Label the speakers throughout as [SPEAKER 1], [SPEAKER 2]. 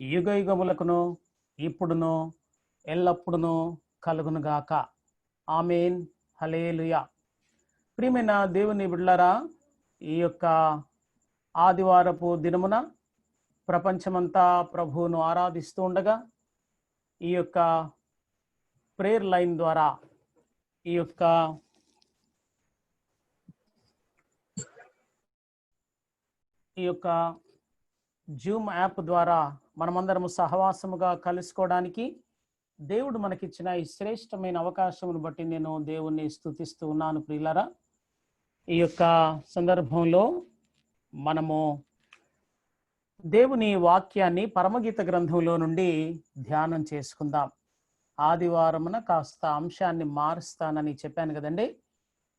[SPEAKER 1] యుగ యుగములకును ఇప్పుడును ఎల్లప్పుడును కలుగునుగాక. ఆమేన్. హల్లెలూయా. ప్రియమైన దేవుని బిడ్డలారా, ఈ యొక్క ఆదివారపు దినమున ప్రపంచమంతా ప్రభువును ఆరాధిస్తూ ఉండగా, ఈ యొక్క ప్రేయర్ లైన్ ద్వారా, ఈ యొక్క జూమ్ యాప్ ద్వారా మనమందరము సహవాసముగా కలుసుకోవడానికి దేవుడు మనకిచ్చిన ఈ శ్రేష్టమైన అవకాశమును బట్టి నేను దేవుణ్ణి స్తుతిస్తూ ఉన్నాను. ప్రియులారా, ఈ యొక్క సందర్భంలో మనము దేవుని వాక్యాన్ని పరమగీత గ్రంథంలో నుండి ధ్యానం చేసుకుందాం. ఆదివారమున కాస్త అంశాన్ని మారుస్తానని చెప్పాను కదండి.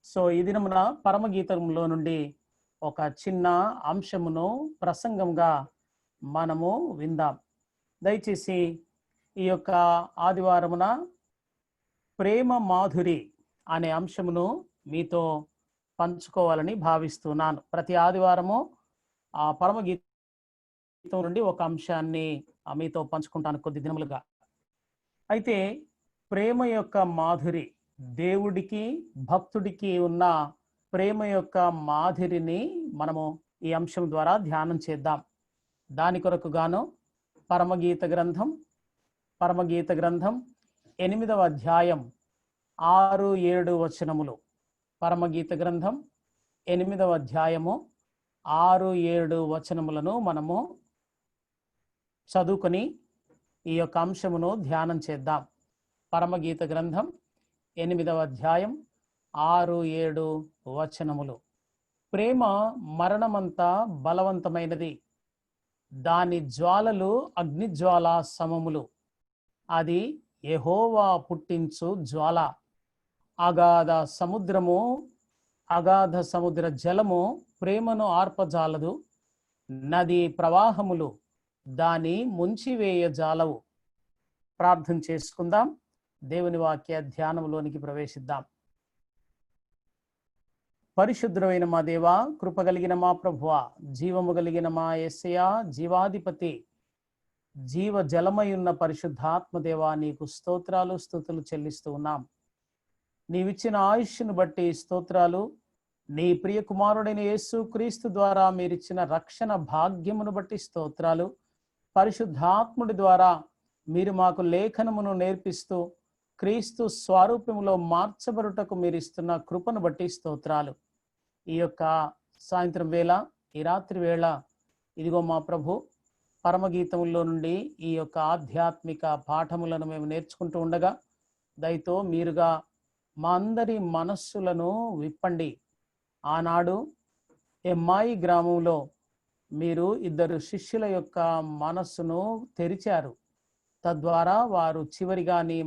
[SPEAKER 1] సో ఈ దినమున పరమగీతంలో నుండి ఒక చిన్న అంశమును ప్రసంగంగా మనము విందాం. దయచేసి ఈ యొక్క ఆదివారమున ప్రేమ మాధురి అనే అంశమును మీతో పంచుకోవాలని భావిస్తున్నాను. ప్రతి ఆదివారము ఆ పరమగీతం నుండి ఒక అంశాన్ని మీతో పంచుకుంటాను కొద్ది దినములుగా. అయితే ప్రేమ యొక్క మాధురి, దేవుడికి భక్తుడికి ఉన్న ప్రేమ యొక్క మాధురిని మనము ఈ అంశం ద్వారా ధ్యానం చేద్దాం. దాని కొరకు గాను పరమగీత గ్రంథం 8వ అధ్యాయం 6-7 వచనములు. పరమగీత గ్రంథం 8వ అధ్యాయము 6-7 వచనములను మనము చదువుకొని ఈ యొక్క అంశమును ధ్యానం చేద్దాం. పరమగీత గ్రంథం 8వ అధ్యాయం 6-7 వచనములు. ప్రేమ మరణమంతా బలవంతమైనది, దాని జ్వాలలు అగ్నిజ్వాల సమములు. అది యెహోవా పుట్టించు జ్వాల. అగాధ సముద్ర జలము ప్రేమను ఆర్పజాలదు, నది ప్రవాహములు దాని ముంచివేయజాలవు. ప్రార్థన చేసుకుందాం. దేవుని వాక్య ధ్యానంలోనికి ప్రవేశిద్దాం. పరిశుద్ధమైన మా దేవా, కృపగలిగిన మా ప్రభువా, జీవము కలిగిన మా యేసయ్యా, జీవాధిపతి, జీవ జలమయున్న పరిశుద్ధాత్మదేవా, నీకు స్తోత్రాలు స్తుతులు చెల్లిస్తూ ఉన్నాం. నీవిచ్చిన ఆయుష్ను బట్టి స్తోత్రాలు. నీ ప్రియ కుమారుడైన యేసు క్రీస్తు ద్వారా మీరిచ్చిన రక్షణ భాగ్యమును బట్టి స్తోత్రాలు. పరిశుద్ధాత్ముడి ద్వారా మీరు మాకు లేఖనమును నేర్పిస్తూ క్రీస్తు స్వరూపములో మార్చబడుటకు మీరు ఇస్తున్న కృపను బట్టి స్తోత్రాలు. ఈ యొక్క సాయంత్రం వేళ, ఈ రాత్రి వేళ, ఇదిగో మా ప్రభు, పరమగీతములో నుండి ఈ యొక్క ఆధ్యాత్మిక పాఠములను మేము నేర్చుకుంటూ ఉండగా దయతో మీరుగా మా అందరి మనస్సులను విప్పండి. ఆనాడు ఎమ్మాయి గ్రామంలో మీరు 2 శిష్యుల యొక్క మనస్సును తెరిచారు. తద్వారా వారు చివరిగా నీ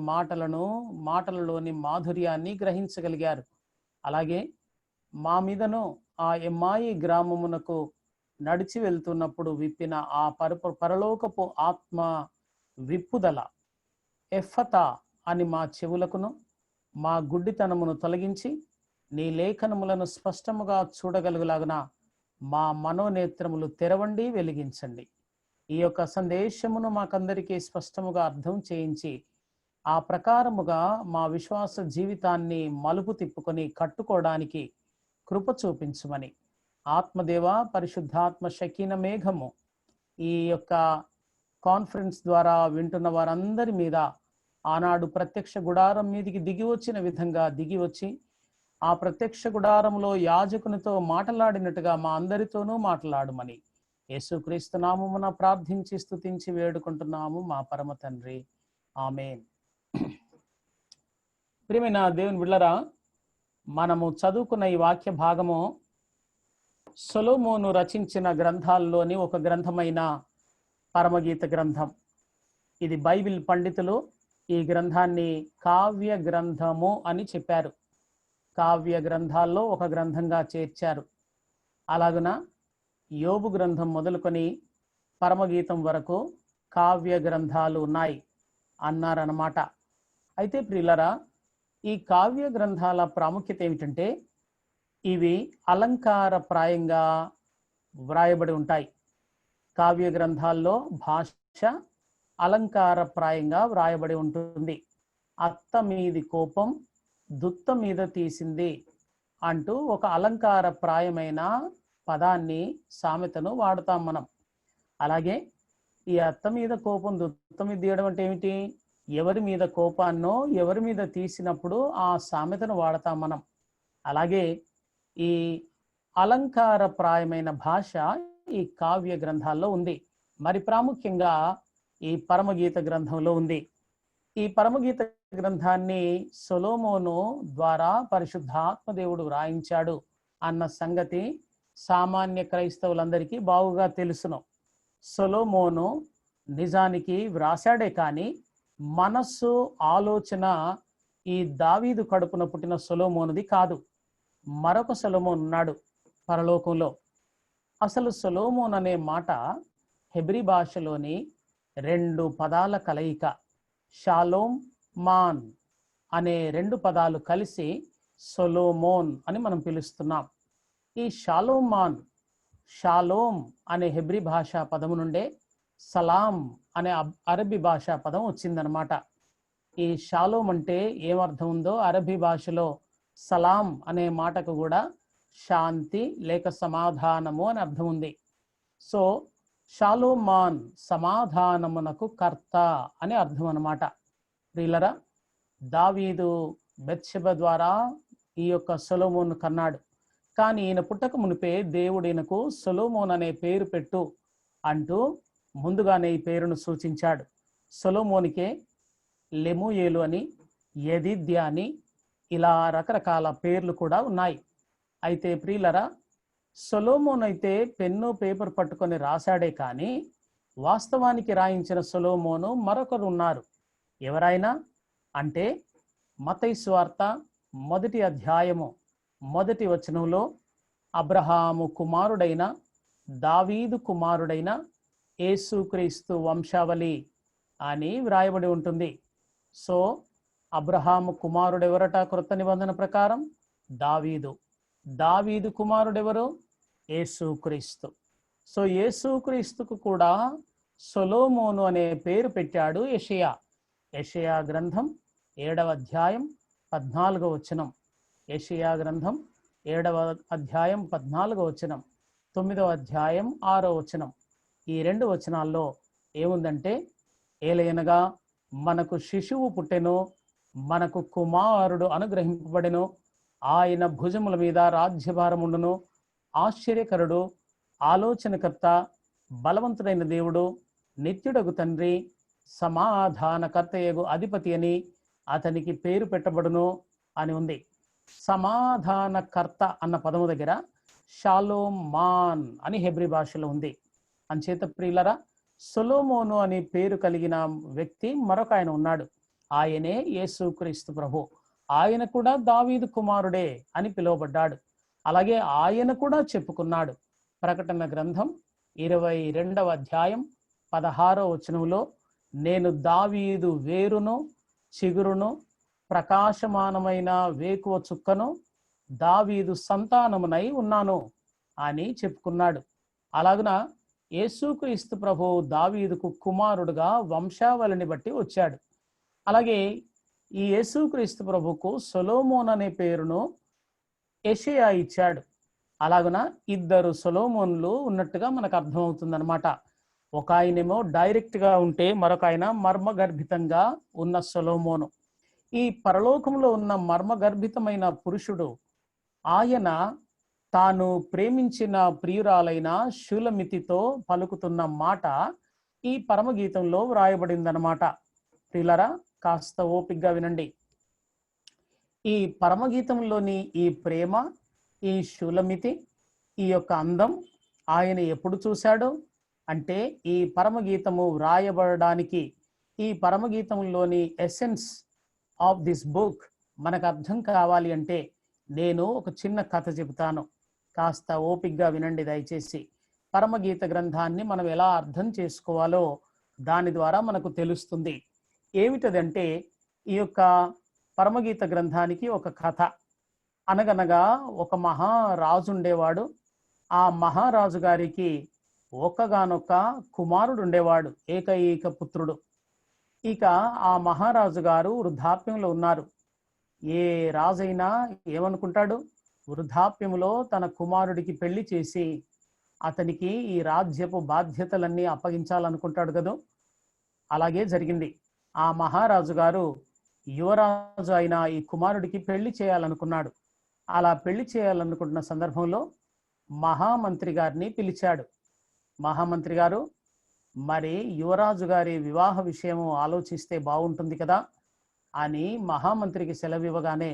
[SPEAKER 1] మాటలలోని మాధుర్యాన్ని గ్రహించగలిగారు. అలాగే మా మీదను ఆ ఎమ్మాయి గ్రామమునకు నడిచి వెళ్తున్నప్పుడు విప్పిన ఆ పరలోకపు ఆత్మ విప్పుదల, ఎఫ్ఫతా అని మా చెవులకును మా గుడ్డితనమును తొలగించి నీ లేఖనములను స్పష్టముగా చూడగలుగులాగున మా మనోనేత్రములు తెరవండి, వెలిగించండి. ఈ యొక్క సందేశమును మాకందరికీ స్పష్టముగా అర్థం చేయించి ఆ ప్రకారముగా మా విశ్వాస జీవితాన్ని మలుపు తిప్పుకొని కట్టుకోవడానికి కృప చూపించుమని ఆత్మదేవ, పరిశుద్ధాత్మ షకీన మేఘము ఈ యొక్క కాన్ఫరెన్స్ ద్వారా వింటున్న వారందరి మీద ఆనాడు ప్రత్యక్ష గుడారం మీదికి దిగి వచ్చిన విధంగా దిగి వచ్చి ఆ ప్రత్యక్ష గుడారంలో యాజకునితో మాట్లాడినట్టుగా మా అందరితోనూ మాట్లాడమని యేసుక్రీస్తు నామమున ప్రార్థించి స్తుతించి వేడుకుంటున్నాము మా పరమ తండ్రి. ఆమేన్. ప్రియమైన దేవుని బిడ్డలారా, మనము చదువుకున్న ఈ వాక్య భాగము సొలొమోను రచించిన గ్రంథాల్లోని ఒక గ్రంథమైన పరమగీత గ్రంథం. ఇది బైబిల్ పండితులు ఈ గ్రంథాన్ని కావ్య గ్రంథము అని చెప్పారు. కావ్య గ్రంథాల్లో ఒక గ్రంథంగా చేర్చారు. అలాగున యోబు గ్రంథం మొదలుకొని పరమగీతం వరకు కావ్య గ్రంథాలు ఉన్నాయి అన్నారన్నమాట. అయితే ప్రియులరా, ఈ కావ్య గ్రంథాల ప్రాముఖ్యత ఏమిటంటే ఇవి అలంకారప్రాయంగా వ్రాయబడి ఉంటాయి. కావ్య గ్రంథాల్లో భాష అలంకారప్రాయంగా వ్రాయబడి ఉంటుంది. అత్త మీది కోపం దుత్త మీద తీసింది అంటూ ఒక అలంకారప్రాయమైన పదాన్ని, సామెతను వాడతాం మనం. అలాగే ఈ అత్త మీద కోపం దుత్త మీద తీయడం అంటే ఏమిటి? ఎవరి మీద కోపాన్నో ఎవరి మీద తీసినప్పుడు ఆ సామెతను వాడతాం మనం. అలాగే ఈ అలంకారప్రాయమైన భాష ఈ కావ్య గ్రంథాల్లో ఉంది. మరి ప్రాముఖ్యంగా ఈ పరమగీత గ్రంథంలో ఉంది. ఈ పరమగీత గ్రంథాన్ని సొలొమోను ద్వారా పరిశుద్ధాత్మ దేవుడు వ్రాయించాడు అన్న సంగతి సామాన్య క్రైస్తవులందరికీ బాగుగా తెలుసును. సొలొమోను నిజానికి వ్రాసాడే కానీ మనస్సు, ఆలోచన ఈ దావీదు కడుపున పుట్టిన సొలొమోనుది కాదు. మరొక సొలొమోను ఉన్నాడు పరలోకంలో. అసలు సొలొమోన్ అనే మాట హెబ్రీ భాషలోని 2 పదాల కలయిక. షాలోమ్ మాన్ అనే 2 పదాలు కలిసి సొలొమోన్ అని మనం పిలుస్తున్నాం. ఈ షాలోమ్ మాన్, షాలోమ్ అనే హెబ్రీ భాషా పదము నుండే సలాం అనే అరబీ భాషా పదం వచ్చిందనమాట. ఈ షాలోమ్ అంటే ఏమర్థం ఉందో అరబీ భాషలో సలాం అనే మాటకు కూడా శాంతి లేక సమాధానము అని అర్థం ఉంది. సో షాలోమ్ మాన్ సమాధానమునకు కర్త అని అర్థం అన్నమాట. ప్రియులరా, దావీదు బెత్షెబ ద్వారా ఈ యొక్క సొలొమోను కన్నాడు. కానీ ఈయన పుట్టక మునిపే దేవుడు ఈయనకు సొలొమోన్ అనే పేరు పెట్టు అంటూ ముందుగానే ఈ పేరును సూచించాడు. సొలొమోనికే లెమూయేలు అని, యెదిద్య అని ఇలా రకరకాల పేర్లు కూడా ఉన్నాయి. అయితే ప్రియులరా, సొలొమోన్ అయితే పెన్ను పేపర్ పట్టుకొని రాశాడే కానీ వాస్తవానికి రాయించిన సొలొమోను మరొకరు ఉన్నారు. ఎవరైనా అంటే మత్తయి సువార్త 1వ అధ్యాయము 1వ వచనంలో అబ్రహాము కుమారుడైన దావీదు కుమారుడైన యేసుక్రీస్తు వంశావళి అని వ్రాయబడి ఉంటుంది. సో అబ్రహాము కుమారుడెవరట? క్రొత్త నిబంధన ప్రకారం దావీదు. దావీదు కుమారుడెవరు? యేసుక్రీస్తు. సో యేసుక్రీస్తుకు కూడా సొలొమోను అనే పేరు పెట్టాడు యెషయా. యెషయా గ్రంథం 7వ అధ్యాయం 14వ వచనం. యెషయా గ్రంథం 7వ అధ్యాయం 14వ వచనం, 9వ అధ్యాయం 6వ వచనం. ఈ 2 వచనాల్లో ఏముందంటే, ఏలయనగా మనకు శిశువు పుట్టెను, మనకు కుమారుడు అనుగ్రహింపబడెను, ఆయన భుజముల మీద రాజ్యభారం ఉండును, ఆశ్చర్యకరుడు, ఆలోచనకర్త, బలవంతుడైన దేవుడు, నిత్యుడగు తండ్రి, సమాధానకర్తయగు అధిపతి అని అతనికి పేరు పెట్టబడును అని ఉంది. సమాధానకర్త అన్న పదము దగ్గర షాలోమ్ మాన్ అని హెబ్రీ భాషలో ఉంది. అంచేత ప్రియులరా, సొలొమోను అనే పేరు కలిగిన వ్యక్తి మరొక ఆయన ఉన్నాడు. ఆయనే యేసుక్రీస్తు ప్రభు. ఆయన కూడా దావీదు కుమారుడే అని పిలువబడ్డాడు. అలాగే ఆయన కూడా చెప్పుకున్నాడు. ప్రకటన గ్రంథం 22వ అధ్యాయం 16వ వచనంలో, నేను దావీదు వేరును చిగురును, ప్రకాశమానమైన వేకువ చుక్కను, దావీదు సంతానమునై ఉన్నాను అని చెప్పుకున్నాడు. అలాగున యేసుక్రీస్తు ప్రభు దావీదుకు కుమారుడుగా వంశావళిని బట్టి వచ్చాడు. అలాగే ఈ యేసుక్రీస్తు ప్రభుకు సొలొమోన్ అనే పేరును యెషయా ఇచ్చాడు. అలాగున 2 సొలొమోన్లు ఉన్నట్టుగా మనకు అర్థమవుతుందన్నమాట. ఒక ఆయనేమో డైరెక్ట్గా ఉంటే మరొక ఆయన మర్మగర్భితంగా ఉన్న సొలొమోను. ఈ పరలోకంలో ఉన్న మర్మగర్భితమైన పురుషుడు ఆయన తాను ప్రేమించిన ప్రియురాలైన షూలమితితో పలుకుతున్న మాట ఈ పరమగీతంలో వ్రాయబడిందనమాట. ప్రియులరా, కాస్త ఓపికగా వినండి. ఈ పరమగీతంలోని ఈ ప్రేమ, ఈ షూలమితి, ఈ యొక్క అందం ఆయన ఎప్పుడు చూశాడు అంటే, ఈ పరమగీతము వ్రాయబడడానికి, ఈ పరమగీతంలోని ఎసెన్స్ ఆఫ్ దిస్ బుక్ మనకు అర్థం కావాలి అంటే నేను ఒక చిన్న కథ చెబుతాను. కాస్త ఓపికగా వినండి దయచేసి. పరమగీత గ్రంథాన్ని మనం ఎలా అర్థం చేసుకోవాలో దాని ద్వారా మనకు తెలుస్తుంది. ఏమిటదంటే, ఈ యొక్క పరమగీత గ్రంథానికి ఒక కథ. అనగనగా ఒక మహారాజు ఉండేవాడు. ఆ మహారాజు గారికి ఒక్కగానొక్క కుమారుడు ఉండేవాడు, ఏకైక పుత్రుడు. ఇక ఆ మహారాజు గారు వృద్ధాప్యంలో ఉన్నారు. ఏ రాజైనా ఏమనుకుంటాడు? వృద్ధాప్యంలో తన కుమారుడికి పెళ్లి చేసి అతనికి ఈ రాజ్యపు బాధ్యతలన్నీ అప్పగించాలనుకుంటాడు కదా. అలాగే జరిగింది. ఆ మహారాజు గారు యువరాజు అయిన ఈ కుమారుడికి పెళ్లి చేయాలనుకున్నాడు. అలా పెళ్లి చేయాలనుకుంటున్న సందర్భంలో మహామంత్రి గారిని పిలిచాడు. మహామంత్రి గారు, మరి యువరాజు గారి వివాహ విషయము ఆలోచిస్తే బాగుంటుంది కదా అని మహామంత్రికి సెలవివ్వగానే,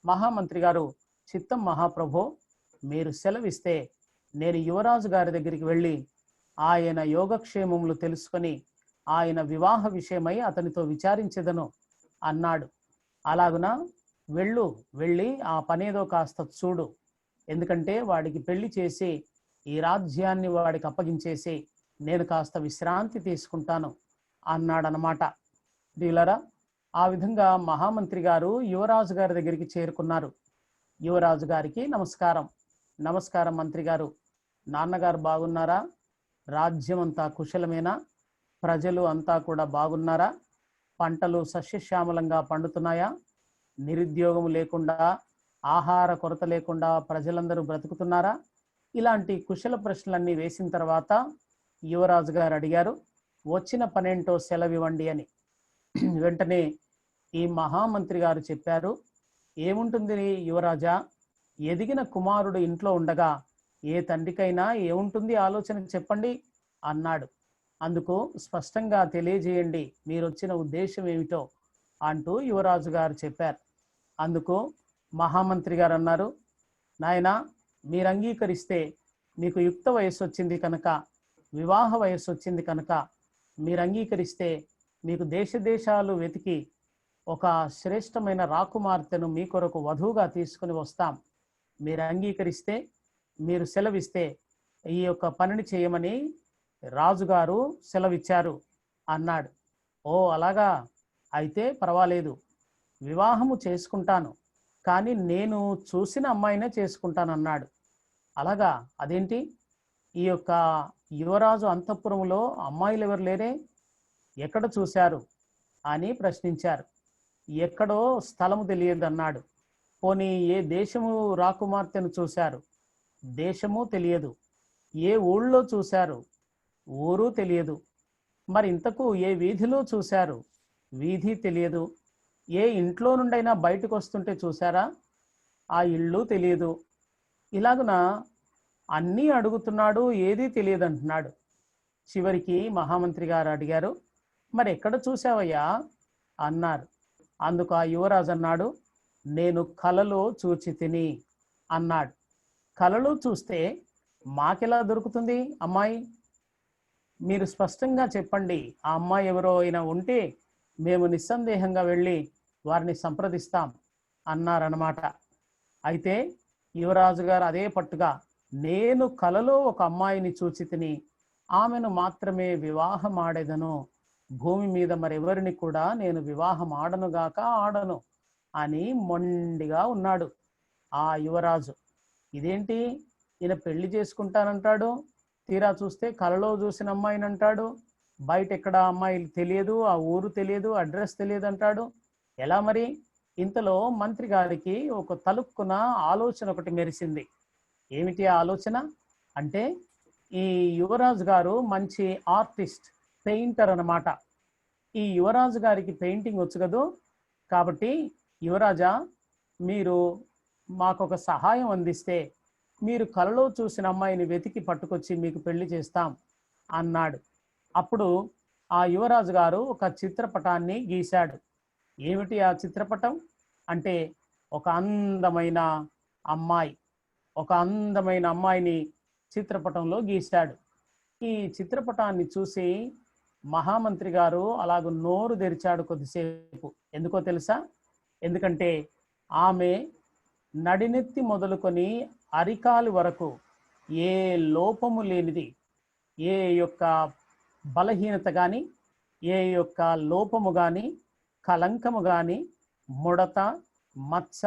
[SPEAKER 1] మహామంత్రి గారు, చిత్తం మహాప్రభో, మీరు సెలవిస్తే నేను యువరాజు గారి దగ్గరికి వెళ్ళి ఆయన యోగక్షేమములు తెలుసుకొని ఆయన వివాహ విషయమై అతనితో విచారించెదను అన్నాడు. అలాగున వెళ్ళి ఆ పనేదో కాస్త చూడు, ఎందుకంటే వాడికి పెళ్లి చేసి ఈ రాజ్యాన్ని వాడికి అప్పగించేసి నేను కాస్త విశ్రాంతి తీసుకుంటాను అన్నాడనమాట. డీలరా, ఆ విధంగా మహామంత్రి గారు యువరాజు గారి దగ్గరికి చేరుకున్నారు. యువరాజు గారికి నమస్కారం. నమస్కారం మంత్రి గారు, నాన్నగారు బాగున్నారా? రాజ్యం అంతా కుశలమేనా? ప్రజలు అంతా కూడా బాగున్నారా? పంటలు సస్యశ్యామలంగా పండుతున్నాయా? నిరుద్యోగం లేకుండా, ఆహార కొరత లేకుండా ప్రజలందరూ బ్రతుకుతున్నారా? ఇలాంటి కుశల ప్రశ్నలన్నీ వేసిన తర్వాత యువరాజు గారు అడిగారు, వచ్చిన పనేంటో సెలవివ్వండి అని. వెంటనే ఈ మహామంత్రి గారు చెప్పారు, ఏముంటుంది యువరాజా, ఎదిగిన కుమారుడు ఇంట్లో ఉండగా ఏ తండ్రికైనా ఏముంటుంది ఆలోచన చెప్పండి అన్నాడు. అందుకు స్పష్టంగా తెలియజేయండి, మీరు వచ్చిన ఉద్దేశం ఏమిటో అంటూ యువరాజు గారు చెప్పారు. అందుకు మహామంత్రి గారు అన్నారు, నాయనా, మీరు అంగీకరిస్తే, మీకు యుక్త వయస్సు వచ్చింది కనుక, వివాహ వయస్సు వచ్చింది కనుక, మీరు అంగీకరిస్తే మీకు దేశాలు వెతికి ఒక శ్రేష్టమైన రాకుమార్తెను మీ కొరకు వధువుగా తీసుకుని వస్తాం. మీరు అంగీకరిస్తే, మీరు సెలవిస్తే ఈ యొక్క పనిని చేయమని రాజుగారు సెలవిచ్చారు అన్నాడు. ఓ అలాగా, అయితే పర్వాలేదు, వివాహము చేసుకుంటాను, కానీ నేను చూసిన అమ్మాయినే చేసుకుంటానన్నాడు. అలాగా, అదేంటి? ఈ యొక్క యువరాజు అంతఃపురంలో అమ్మాయిలు ఎవరు లేరే, ఎక్కడ చూశారు అని ప్రశ్నించారు. ఎక్కడో స్థలము తెలియదు అన్నాడు. పోనీ ఏ దేశము రాకుమార్తెను చూశారు? దేశము తెలియదు. ఏ ఊళ్ళో చూశారు? ఊరు తెలియదు. మరి ఇంతకు ఏ వీధిలో చూశారు? వీధి తెలియదు. ఏ ఇంట్లో నుండైనా బయటకు వస్తుంటే చూశారా? ఆ ఇల్లు తెలియదు. ఇలాగున అన్నీ అడుగుతున్నాడు, ఏదీ తెలియదు అంటున్నాడు. చివరికి మహామంత్రి గారు అడిగారు, మరి ఎక్కడ చూసావయ్యా అన్నారు. అందుకు ఆ యువరాజు అన్నాడు, నేను కలలో చూచి తిని అన్నాడు. కలలో చూస్తే మాకెలా దొరుకుతుంది అమ్మాయి? మీరు స్పష్టంగా చెప్పండి, ఆ అమ్మాయి ఎవరో అయినా ఉంటే మేము నిస్సందేహంగా వెళ్ళి వారిని సంప్రదిస్తాం అన్నారన్నమాట. అయితే యువరాజు గారు అదే పట్టుగా, నేను కలలో ఒక అమ్మాయిని చూచి తిని ఆమెను మాత్రమే వివాహం ఆడేదను, భూమి మీద మరెవరిని కూడా నేను వివాహం ఆడనుగాక ఆడను అని మొండిగా ఉన్నాడు ఆ యువరాజు. ఇదేంటి, ఈయన పెళ్లి చేసుకుంటానంటాడు, తీరా చూస్తే కలలో చూసిన అమ్మాయిని అంటాడు, బయట ఎక్కడ అమ్మాయి తెలియదు, ఆ ఊరు తెలియదు, అడ్రస్ తెలియదు అంటాడు, ఎలా మరి? ఇంతలో మంత్రి గారికి ఒక తలుక్కున ఆలోచన ఒకటి మెరిసింది. ఏమిటి ఆ ఆలోచన అంటే, ఈ యువరాజు గారు మంచి ఆర్టిస్ట్, పెయింటర్ అన్నమాట. ఈ యువరాజు గారికి పెయింటింగ్ వచ్చు కదూ, కాబట్టి యువరాజా, మీరు మాకొక సహాయం అందిస్తే మీరు కలలో చూసిన అమ్మాయిని వెతికి పట్టుకొచ్చి మీకు పెళ్లి చేస్తాం అన్నాడు. అప్పుడు ఆ యువరాజు గారు ఒక చిత్రపటాన్ని గీశాడు. ఏమిటి ఆ చిత్రపటం అంటే, ఒక అందమైన అమ్మాయి, ఒక అందమైన అమ్మాయిని చిత్రపటంలో గీశాడు. ఈ చిత్రపటాన్ని చూసి మహామంత్రి గారు అలాగ నోరు తెరిచాడు కొద్దిసేపు. ఎందుకో తెలుసా? ఎందుకంటే ఆమె నడినెత్తి మొదలుకొని అరికాలి వరకు ఏ లోపము లేనిది, ఏ యొక్క బలహీనత కానీ, ఏ యొక్క లోపము కానీ, కలంకము కానీ, ముడత, మచ్చ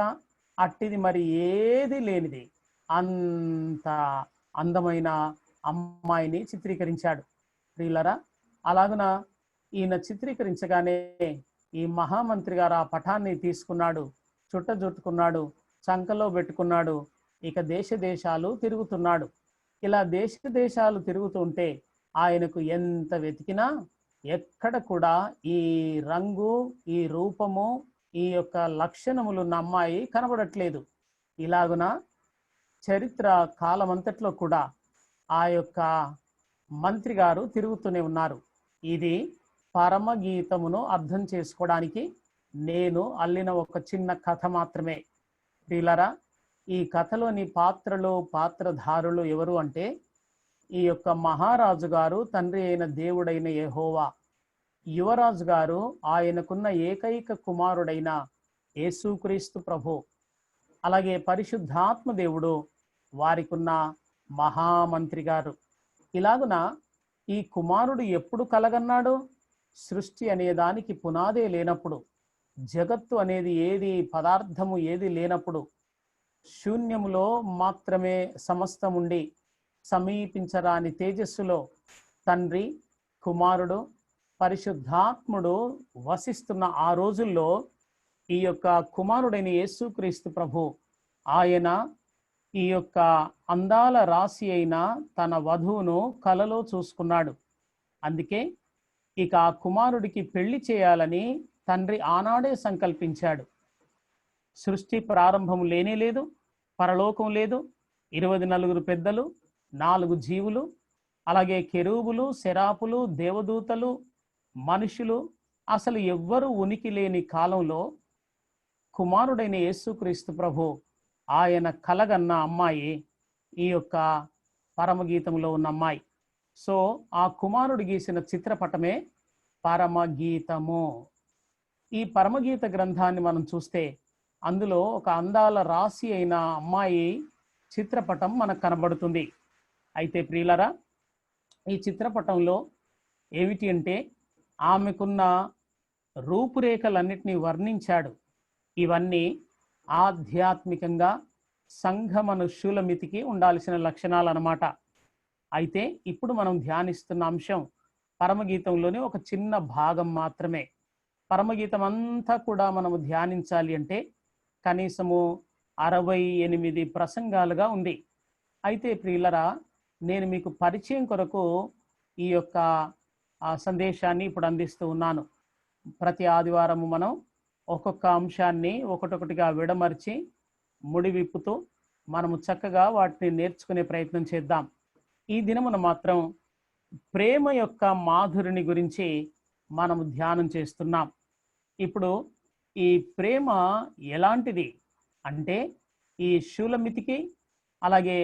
[SPEAKER 1] అట్టిది మరి ఏది లేనిది, అంత అందమైన అమ్మాయిని చిత్రీకరించాడు. ప్రియులరా, అలాగున ఈయన చిత్రీకరించగానే ఈ మహామంత్రి గారు ఆ పటాన్ని తీసుకున్నాడు, చుట్టజుట్టుకున్నాడు, చంకలో పెట్టుకున్నాడు. ఇక దేశ దేశాలు తిరుగుతున్నాడు. ఇలా దేశ దేశాలు తిరుగుతుంటే ఆయనకు ఎంత వెతికినా ఎక్కడ కూడా ఈ రంగు, ఈ రూపము, ఈ యొక్క లక్షణములు ఉన్న అమ్మాయి కనబడట్లేదు. ఇలాగున చరిత్ర కాలమంతట్లో కూడా ఆ యొక్క మంత్రి గారు తిరుగుతూనే ఉన్నారు. ఇది పరమగీతమును అర్థం చేసుకోవడానికి నేను అల్లిన ఒక చిన్న కథ మాత్రమే. ప్రియులారా, ఈ కథలోని పాత్రలు, పాత్రధారులు ఎవరు అంటే ఈ యొక్క మహారాజు గారు తండ్రి అయిన దేవుడైన యెహోవా, యువరాజు గారు ఆయనకున్న ఏకైక కుమారుడైన యేసుక్రీస్తు ప్రభు, అలాగే పరిశుద్ధాత్మ దేవుడు వారికున్న మహామంత్రి గారు. ఇలాగున ఈ కుమారుడు ఎప్పుడు కలగన్నాడు? సృష్టి అనే దానికి పునాదే లేనప్పుడు, జగత్తు అనేది ఏది పదార్థము ఏది లేనప్పుడు, శూన్యములో మాత్రమే సమస్తముండి సమీపించరాని తేజస్సులో తండ్రి, కుమారుడు, పరిశుద్ధాత్ముడు వసిస్తున్న ఆ రోజుల్లో ఈ యొక్క కుమారుడైన యేసుక్రీస్తు ప్రభు ఆయన ఈ యొక్క అందాల రాశి అయిన తన వధువును కలలో చూసుకున్నాడు. అందుకే ఇక ఆ కుమారుడికి పెళ్లి చేయాలని తండ్రి ఆనాడే సంకల్పించాడు. సృష్టి ప్రారంభం లేనే లేదు, పరలోకం లేదు, 24 పెద్దలు, 4 జీవులు, అలాగే కెరూబులు, సెరాపులు, దేవదూతలు, మనుషులు, అసలు ఎవ్వరూ ఉనికి లేని కాలంలో కుమారుడైన యేసుక్రీస్తు ప్రభు ఆయన కలగన్న అమ్మాయి ఈ యొక్క పరమగీతంలో ఉన్న అమ్మాయి. సో ఆ కుమారుడు గీసిన చిత్రపటమే పరమగీతము. ఈ పరమగీత గ్రంథాన్ని మనం చూస్తే అందులో ఒక అందాల రాశి అయిన అమ్మాయి చిత్రపటం మనకు కనబడుతుంది. అయితే ప్రియులరా, ఈ చిత్రపటంలో ఏమిటి అంటే ఆమెకున్న రూపురేఖలన్నిటినీ వర్ణించాడు. ఇవన్నీ ఆధ్యాత్మికంగా సంఘ మనుష్యులమితికి ఉండాల్సిన లక్షణాలు అన్నమాట. అయితే ఇప్పుడు మనం ధ్యానిస్తున్న అంశం పరమగీతంలోని ఒక చిన్న భాగం మాత్రమే. పరమగీతం అంతా కూడా మనము ధ్యానించాలి అంటే కనీసము 68 ప్రసంగాలుగా ఉంది. అయితే ప్రియులరా, నేను మీకు పరిచయం కొరకు ఈ యొక్క సందేశాన్ని ఇప్పుడు అందిస్తూ ఉన్నాను. ప్రతి ఆదివారము మనం ఒక్కొక్క అంశాన్ని ఒకటొకటిగా విడమర్చి ముడివిప్పుతూ మనము చక్కగా వాటిని నేర్చుకునే ప్రయత్నం చేద్దాం. ఈ దినమున మాత్రం ప్రేమ యొక్క మాధురిని గురించి మనము ధ్యానం చేస్తున్నాం. ఇప్పుడు ఈ ప్రేమ ఎలాంటిది అంటే ఈ షూలమితికి అలాగే